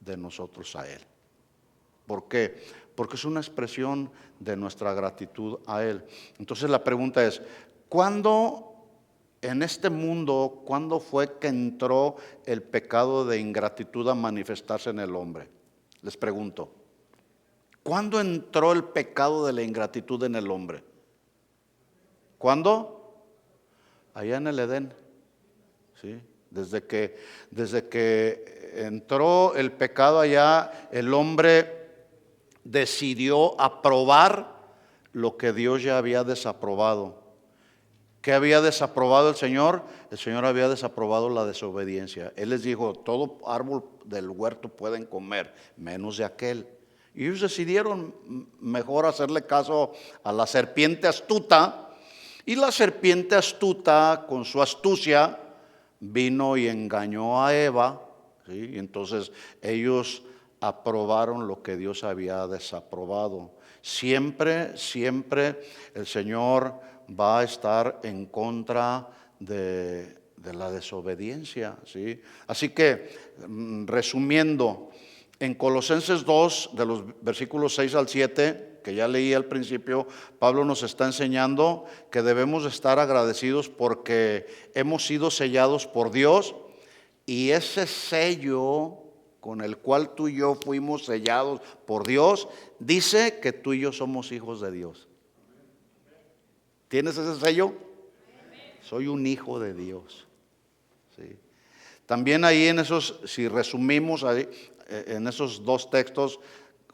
de nosotros a Él. ¿Por qué? Porque es una expresión de nuestra gratitud a Él. Entonces la pregunta es, ¿cuándo en este mundo, cuándo fue que entró el pecado de ingratitud a manifestarse en el hombre? Les pregunto, ¿cuándo entró el pecado de la ingratitud en el hombre? ¿Cuándo? Allá en el Edén, ¿sí? Desde que entró el pecado allá, el hombre decidió aprobar lo que Dios ya había desaprobado. ¿Qué había desaprobado el Señor? El Señor había desaprobado la desobediencia. Él les dijo, todo árbol del huerto pueden comer, menos de aquel. Y ellos decidieron mejor hacerle caso a la serpiente astuta. Y la serpiente astuta, con su astucia, vino y engañó a Eva, ¿sí? Y entonces ellos aprobaron lo que Dios había desaprobado. Siempre, siempre el Señor va a estar en contra de la desobediencia, ¿sí? Así que, resumiendo, en Colosenses 2, de los versículos 6 al 7, que ya leí al principio, Pablo nos está enseñando que debemos estar agradecidos porque hemos sido sellados por Dios, y ese sello con el cual tú y yo fuimos sellados por Dios, dice que tú y yo somos hijos de Dios. ¿Tienes ese sello? Soy un hijo de Dios, ¿sí? También ahí en esos, si resumimos ahí, en esos dos textos,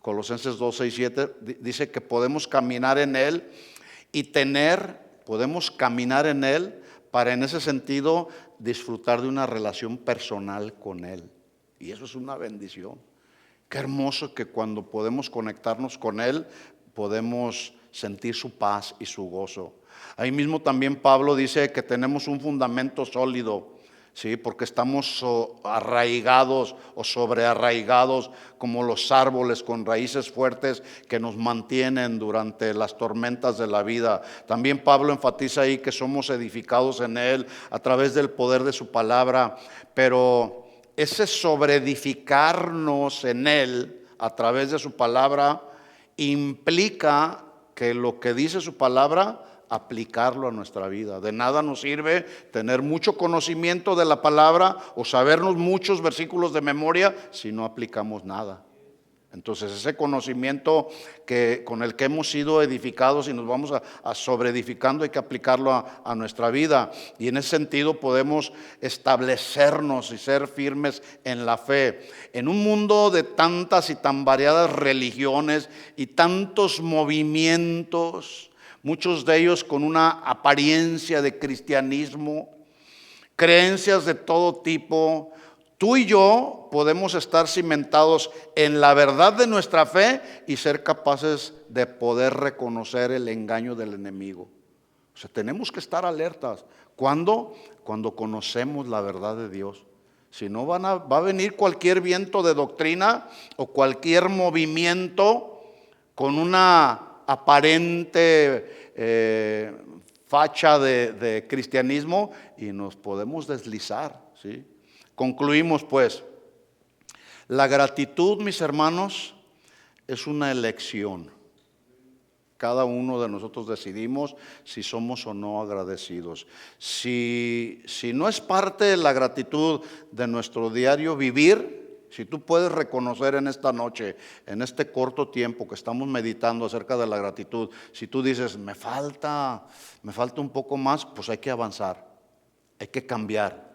Colosenses 2, 6, 7, dice que podemos caminar en Él y podemos caminar en Él para, en ese sentido, disfrutar de una relación personal con Él. Y eso es una bendición. Qué hermoso que cuando podemos conectarnos con Él, podemos sentir su paz y su gozo. Ahí mismo también Pablo dice que tenemos un fundamento sólido, ¿sí? Porque estamos arraigados o sobrearraigados como los árboles con raíces fuertes que nos mantienen durante las tormentas de la vida. También Pablo enfatiza ahí que somos edificados en Él a través del poder de su palabra, pero ese sobreedificarnos en Él a través de su palabra implica que lo que dice su palabra, aplicarlo a nuestra vida. De nada nos sirve tener mucho conocimiento de la palabra o sabernos muchos versículos de memoria si no aplicamos nada. Entonces ese conocimiento con el que hemos sido edificados y nos vamos a sobreedificando, hay que aplicarlo a nuestra vida. Y en ese sentido podemos establecernos y ser firmes en la fe. En un mundo de tantas y tan variadas religiones y tantos movimientos, muchos de ellos con una apariencia de cristianismo, creencias de todo tipo, tú y yo podemos estar cimentados en la verdad de nuestra fe y ser capaces de poder reconocer el engaño del enemigo. O sea, tenemos que estar alertas. ¿Cuándo? Cuando conocemos la verdad de Dios. Si no, va a venir cualquier viento de doctrina o cualquier movimiento con una aparente facha de cristianismo y nos podemos deslizar, ¿sí? Concluimos pues, la gratitud, mis hermanos, es una elección. Cada uno de nosotros decidimos si somos o no agradecidos. Si no es parte de la gratitud de nuestro diario vivir, Si tú puedes reconocer en esta noche, en este corto tiempo que estamos meditando acerca de la gratitud, si tú dices, me falta un poco más, pues hay que avanzar, hay que cambiar.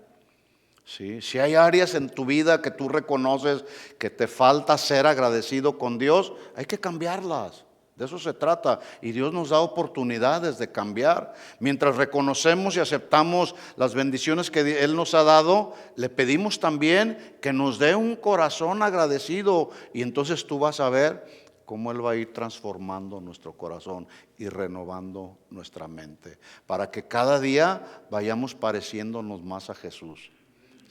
¿Sí? Si hay áreas en tu vida que tú reconoces que te falta ser agradecido con Dios, hay que cambiarlas. De eso se trata. Y Dios nos da oportunidades de cambiar. Mientras reconocemos y aceptamos las bendiciones que Él nos ha dado, le pedimos también que nos dé un corazón agradecido. Y entonces tú vas a ver cómo Él va a ir transformando nuestro corazón y renovando nuestra mente, para que cada día vayamos pareciéndonos más a Jesús.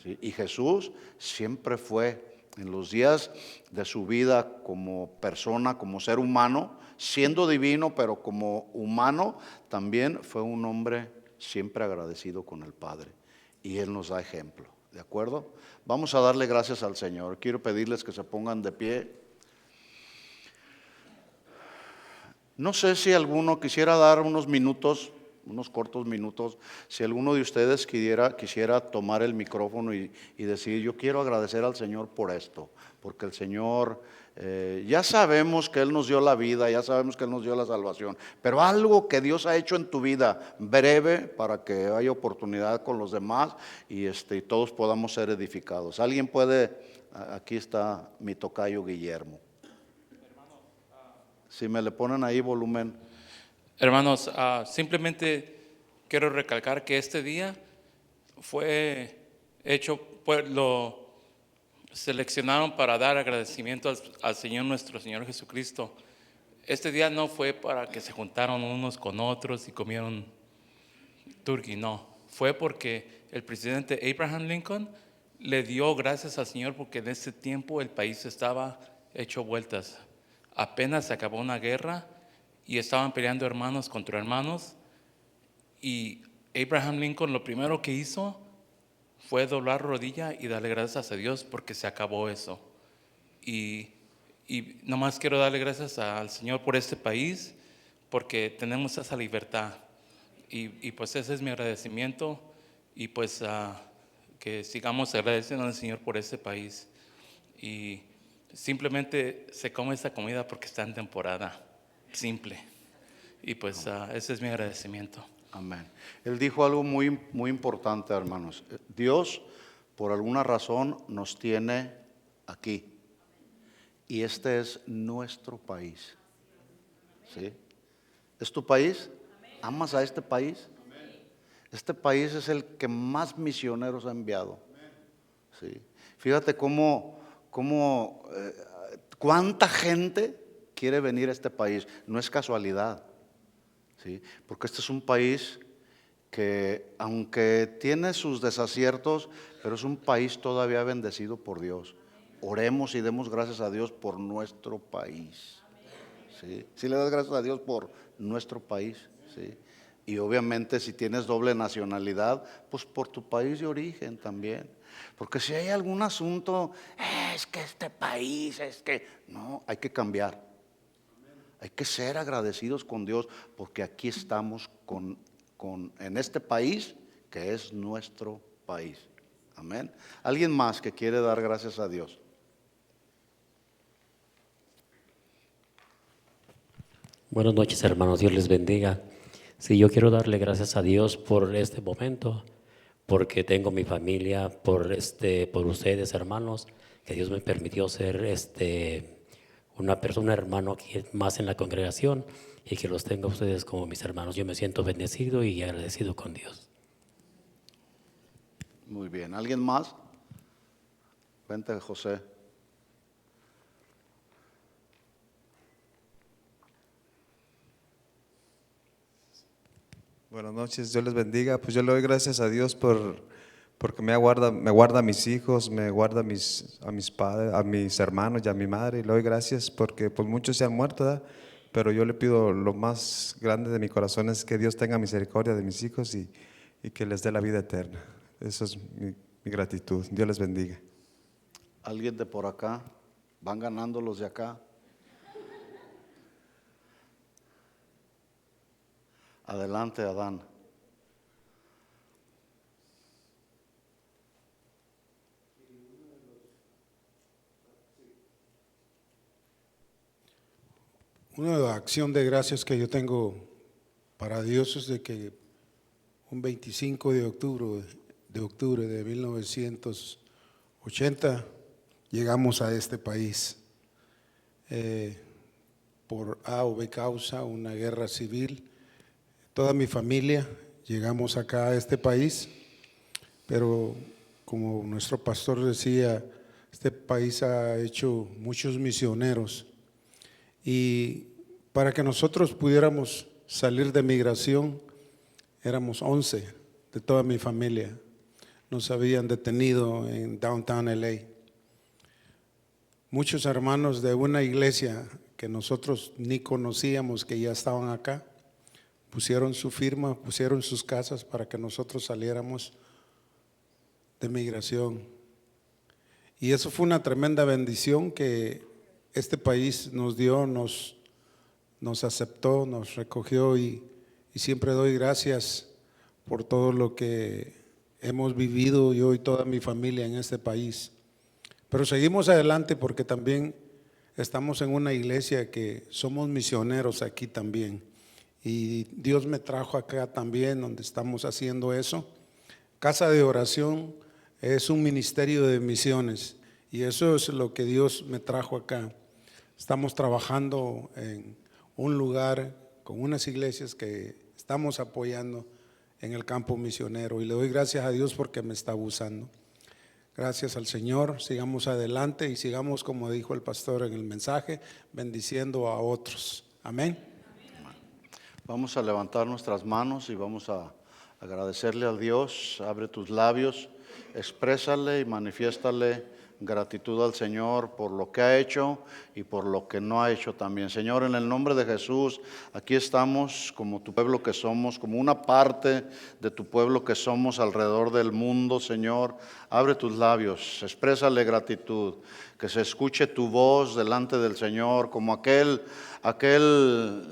¿Sí? Y Jesús siempre fue, en los días de su vida como persona, como ser humano, siendo divino, pero como humano, también fue un hombre siempre agradecido con el Padre. Y Él nos da ejemplo, ¿de acuerdo? Vamos a darle gracias al Señor. Quiero pedirles que se pongan de pie. No sé si alguno quisiera dar unos minutos, unos cortos minutos, si alguno de ustedes quisiera tomar el micrófono y decir, yo quiero agradecer al Señor por esto, porque el Señor, ya sabemos que Él nos dio la vida, ya sabemos que Él nos dio la salvación, pero algo que Dios ha hecho en tu vida, breve, para que haya oportunidad con los demás y todos podamos ser edificados. ¿Alguien puede? Aquí está mi tocayo Guillermo. Si me le ponen ahí volumen. Hermanos, simplemente quiero recalcar que este día fue hecho, pues lo seleccionaron para dar agradecimiento al Señor, nuestro Señor Jesucristo. Este día no fue para que se juntaron unos con otros y comieron turkey, no. Fue porque el presidente Abraham Lincoln le dio gracias al Señor porque en ese tiempo el país estaba hecho vueltas. Apenas se acabó una guerra y estaban peleando hermanos contra hermanos, y Abraham Lincoln lo primero que hizo fue doblar rodilla y darle gracias a Dios porque se acabó eso. Y nomás quiero darle gracias al Señor por este país, porque tenemos esa libertad. Y pues ese es mi agradecimiento, y pues que sigamos agradeciendo al Señor por este país. Y simplemente se come esta comida porque está en temporada, simple. Y pues ese es mi agradecimiento. Amén. Él dijo algo muy, muy importante, hermanos. Dios, por alguna razón, nos tiene aquí. Y este es nuestro país. ¿Sí? ¿Es tu país? ¿Amas a este país? Este país es el que más misioneros ha enviado. ¿Sí? Fíjate cuánta gente quiere venir a este país. No es casualidad. ¿Sí? Porque este es un país que, aunque tiene sus desaciertos, pero es un país todavía bendecido por Dios. Oremos y demos gracias a Dios por nuestro país. ¿Sí? ¿Sí le das gracias a Dios por nuestro país? ¿Sí? Y obviamente si tienes doble nacionalidad, pues por tu país de origen también. Porque si hay algún asunto, es que este país, no, hay que cambiar. Hay que ser agradecidos con Dios porque aquí estamos en este país que es nuestro país. Amén. ¿Alguien más que quiere dar gracias a Dios? Buenas noches, hermanos. Dios les bendiga. Sí, yo quiero darle gracias a Dios por este momento, porque tengo mi familia, por ustedes, hermanos, que Dios me permitió ser una persona, hermano aquí más en la congregación, y que los tenga ustedes como mis hermanos. Yo me siento bendecido y agradecido con Dios. Muy bien. ¿Alguien más? Vente, José. Buenas noches, Dios les bendiga. Pues yo le doy gracias a Dios porque me guarda a mis hijos, me guarda a mis padres, a mis hermanos y a mi madre. Y le doy gracias porque pues muchos se han muerto, ¿verdad? Pero yo le pido, lo más grande de mi corazón es que Dios tenga misericordia de mis hijos y que les dé la vida eterna. Eso es mi gratitud. Dios les bendiga. ¿Alguien de por acá? ¿Van ganando los de acá? Adelante, Adán. Una acción de gracias que yo tengo para Dios es de que un 25 de octubre de 1980 llegamos a este país por A o B causa, una guerra civil. Toda mi familia llegamos acá a este país, pero como nuestro pastor decía, este país ha hecho muchos misioneros, y para que nosotros pudiéramos salir de migración, éramos 11 de toda mi familia. Nos habían detenido en Downtown LA. Muchos hermanos de una iglesia que nosotros ni conocíamos, que ya estaban acá, pusieron su firma, pusieron sus casas para que nosotros saliéramos de migración. Y eso fue una tremenda bendición que este país nos dio, nos aceptó, nos recogió, y siempre doy gracias por todo lo que hemos vivido yo y toda mi familia en este país. Pero seguimos adelante porque también estamos en una iglesia que somos misioneros aquí también. Y Dios me trajo acá también, donde estamos haciendo eso. Casa de Oración es un ministerio de misiones, y eso es lo que Dios me trajo acá. Estamos trabajando en un lugar con unas iglesias que estamos apoyando en el campo misionero, y le doy gracias a Dios porque me está usando. Gracias al Señor, sigamos adelante y sigamos, como dijo el pastor en el mensaje, bendiciendo a otros. Amén. Vamos a levantar nuestras manos y vamos a agradecerle a Dios. Abre tus labios, exprésale y manifiéstale gratitud al Señor por lo que ha hecho y por lo que no ha hecho también. Señor, en el nombre de Jesús, aquí estamos como tu pueblo que somos, como una parte de tu pueblo que somos alrededor del mundo. Señor, abre tus labios, exprésale gratitud, que se escuche tu voz delante del Señor, como aquel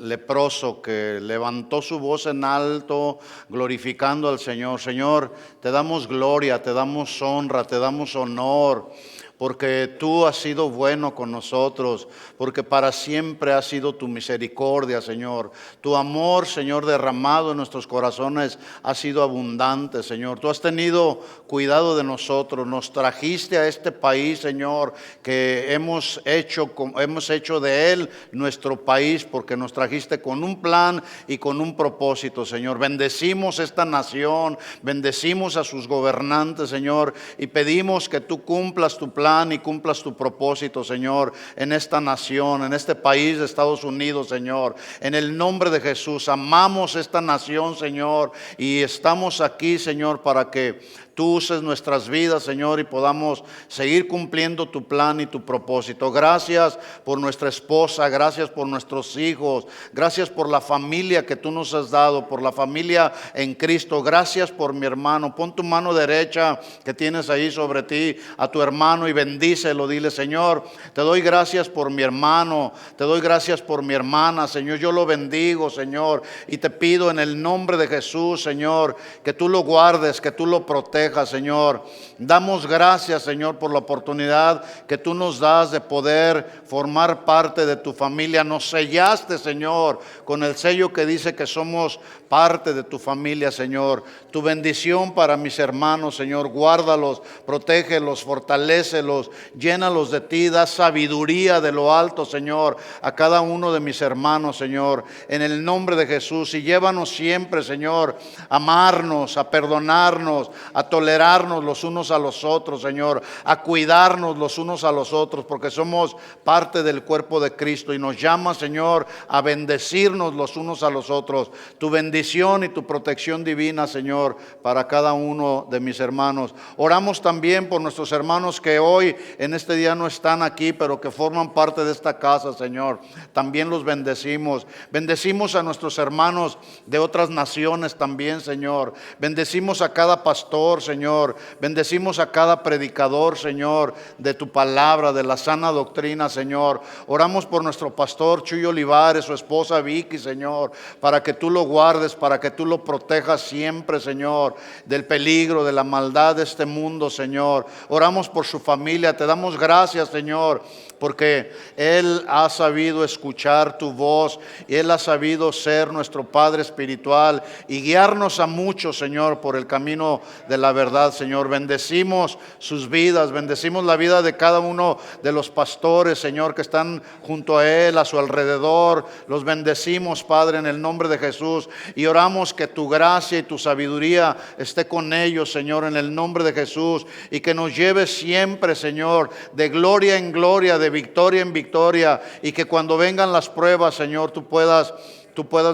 leproso que levantó su voz en alto, glorificando al Señor. Señor, te damos gloria, te damos honra, te damos honor, porque tú has sido bueno con nosotros, porque para siempre ha sido tu misericordia, Señor. Tu amor, Señor, derramado en nuestros corazones ha sido abundante, Señor. Tú has tenido cuidado de nosotros, nos trajiste a este país, Señor, que hemos hecho de él nuestro país, porque nos trajiste con un plan y con un propósito, Señor. Bendecimos esta nación, bendecimos a sus gobernantes, Señor, y pedimos que tú cumplas tu plan y cumplas tu propósito, Señor, en esta nación, en este país de Estados Unidos, Señor. En el nombre de Jesús, amamos esta nación, Señor, y estamos aquí, Señor, para que tú uses nuestras vidas, Señor, y podamos seguir cumpliendo tu plan y tu propósito. Gracias por nuestra esposa, gracias por nuestros hijos, gracias por la familia que tú nos has dado, por la familia en Cristo. Gracias por mi hermano. Pon tu mano derecha que tienes ahí sobre ti a tu hermano y bendícelo. Dile: Señor, te doy gracias por mi hermano, te doy gracias por mi hermana, Señor. Yo lo bendigo, Señor, y te pido en el nombre de Jesús, Señor, que tú lo guardes, que tú lo protejas, Señor. Damos gracias, Señor, por la oportunidad que tú nos das de poder formar parte de tu familia. Nos sellaste, Señor, con el sello que dice que somos parte de tu familia, Señor. Tu bendición para mis hermanos, Señor. Guárdalos, protégelos, fortalécelos, llénalos de ti. Da sabiduría de lo alto, Señor, a cada uno de mis hermanos, Señor, en el nombre de Jesús. Y llévanos siempre, Señor, a amarnos, a perdonarnos, a tolerarnos los unos a los otros, Señor, a cuidarnos los unos a los otros, porque somos parte del cuerpo de Cristo, y nos llama, Señor, a bendecirnos los unos a los otros. Tu bendición y tu protección divina, Señor, para cada uno de mis hermanos. Oramos también por nuestros hermanos que hoy en este día no están aquí, pero que forman parte de esta casa, Señor. También los bendecimos. Bendecimos a nuestros hermanos de otras naciones también, Señor. Bendecimos a cada pastor, Señor. Bendecimos a cada predicador, Señor, de tu palabra, de la sana doctrina, Señor. Oramos por nuestro pastor Chuy Olivares, su esposa Vicky, Señor, para que tú lo guardes, para que tú lo protejas siempre, Señor, del peligro, de la maldad de este mundo, Señor. Oramos por su familia. Te damos gracias, Señor, porque Él ha sabido escuchar tu voz y Él ha sabido ser nuestro Padre espiritual y guiarnos a muchos, Señor, por el camino de la verdad, Señor. Bendecimos sus vidas, bendecimos la vida de cada uno de los pastores, Señor, que están junto a Él, a su alrededor. Los bendecimos, Padre, en el nombre de Jesús, y oramos que tu gracia y tu sabiduría esté con ellos, Señor, en el nombre de Jesús, y que nos lleve siempre, Señor, de gloria en gloria, de victoria en victoria, y que cuando vengan las pruebas, Señor, tú puedas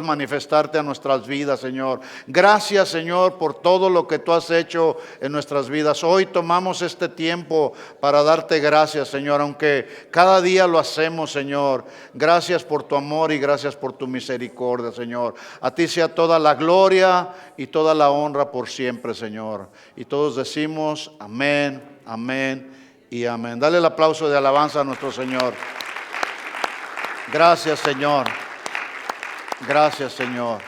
manifestarte a nuestras vidas, Señor. Gracias, Señor, por todo lo que tú has hecho en nuestras vidas. Hoy tomamos este tiempo para darte gracias, Señor, aunque cada día lo hacemos, Señor. Gracias por tu amor y gracias por tu misericordia, Señor. A ti sea toda la gloria y toda la honra por siempre, Señor. Y todos decimos amén, amén y amén. Dale el aplauso de alabanza a nuestro Señor. Gracias, Señor. Gracias, Señor.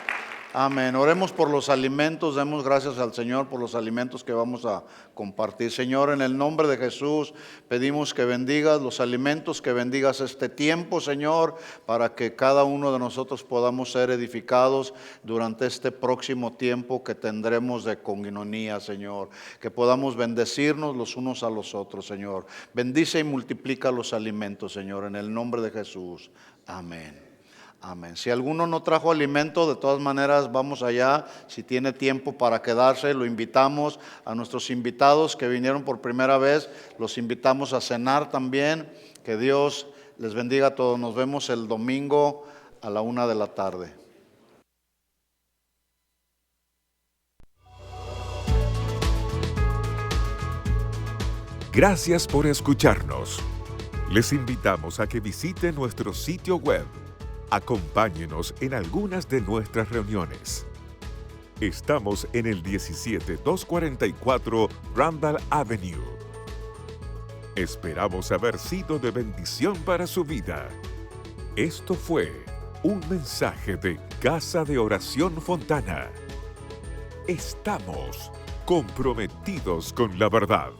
Amén. Oremos por los alimentos. Demos gracias al Señor por los alimentos que vamos a compartir. Señor, en el nombre de Jesús pedimos que bendigas los alimentos, que bendigas este tiempo, Señor, para que cada uno de nosotros podamos ser edificados durante este próximo tiempo que tendremos de coinonía, Señor. Que podamos bendecirnos los unos a los otros, Señor. Bendice y multiplica los alimentos, Señor, en el nombre de Jesús. Amén. Amén. Si alguno no trajo alimento, de todas maneras vamos allá. Si tiene tiempo para quedarse, lo invitamos. A nuestros invitados que vinieron por primera vez, los invitamos a cenar también. Que Dios les bendiga a todos. Nos vemos el domingo a la 1 de la tarde. Gracias por escucharnos. Les invitamos a que visiten nuestro sitio web. Acompáñenos en algunas de nuestras reuniones. Estamos en el 17244 Randall Avenue. Esperamos haber sido de bendición para su vida. Esto fue un mensaje de Casa de Oración Fontana. Estamos comprometidos con la verdad.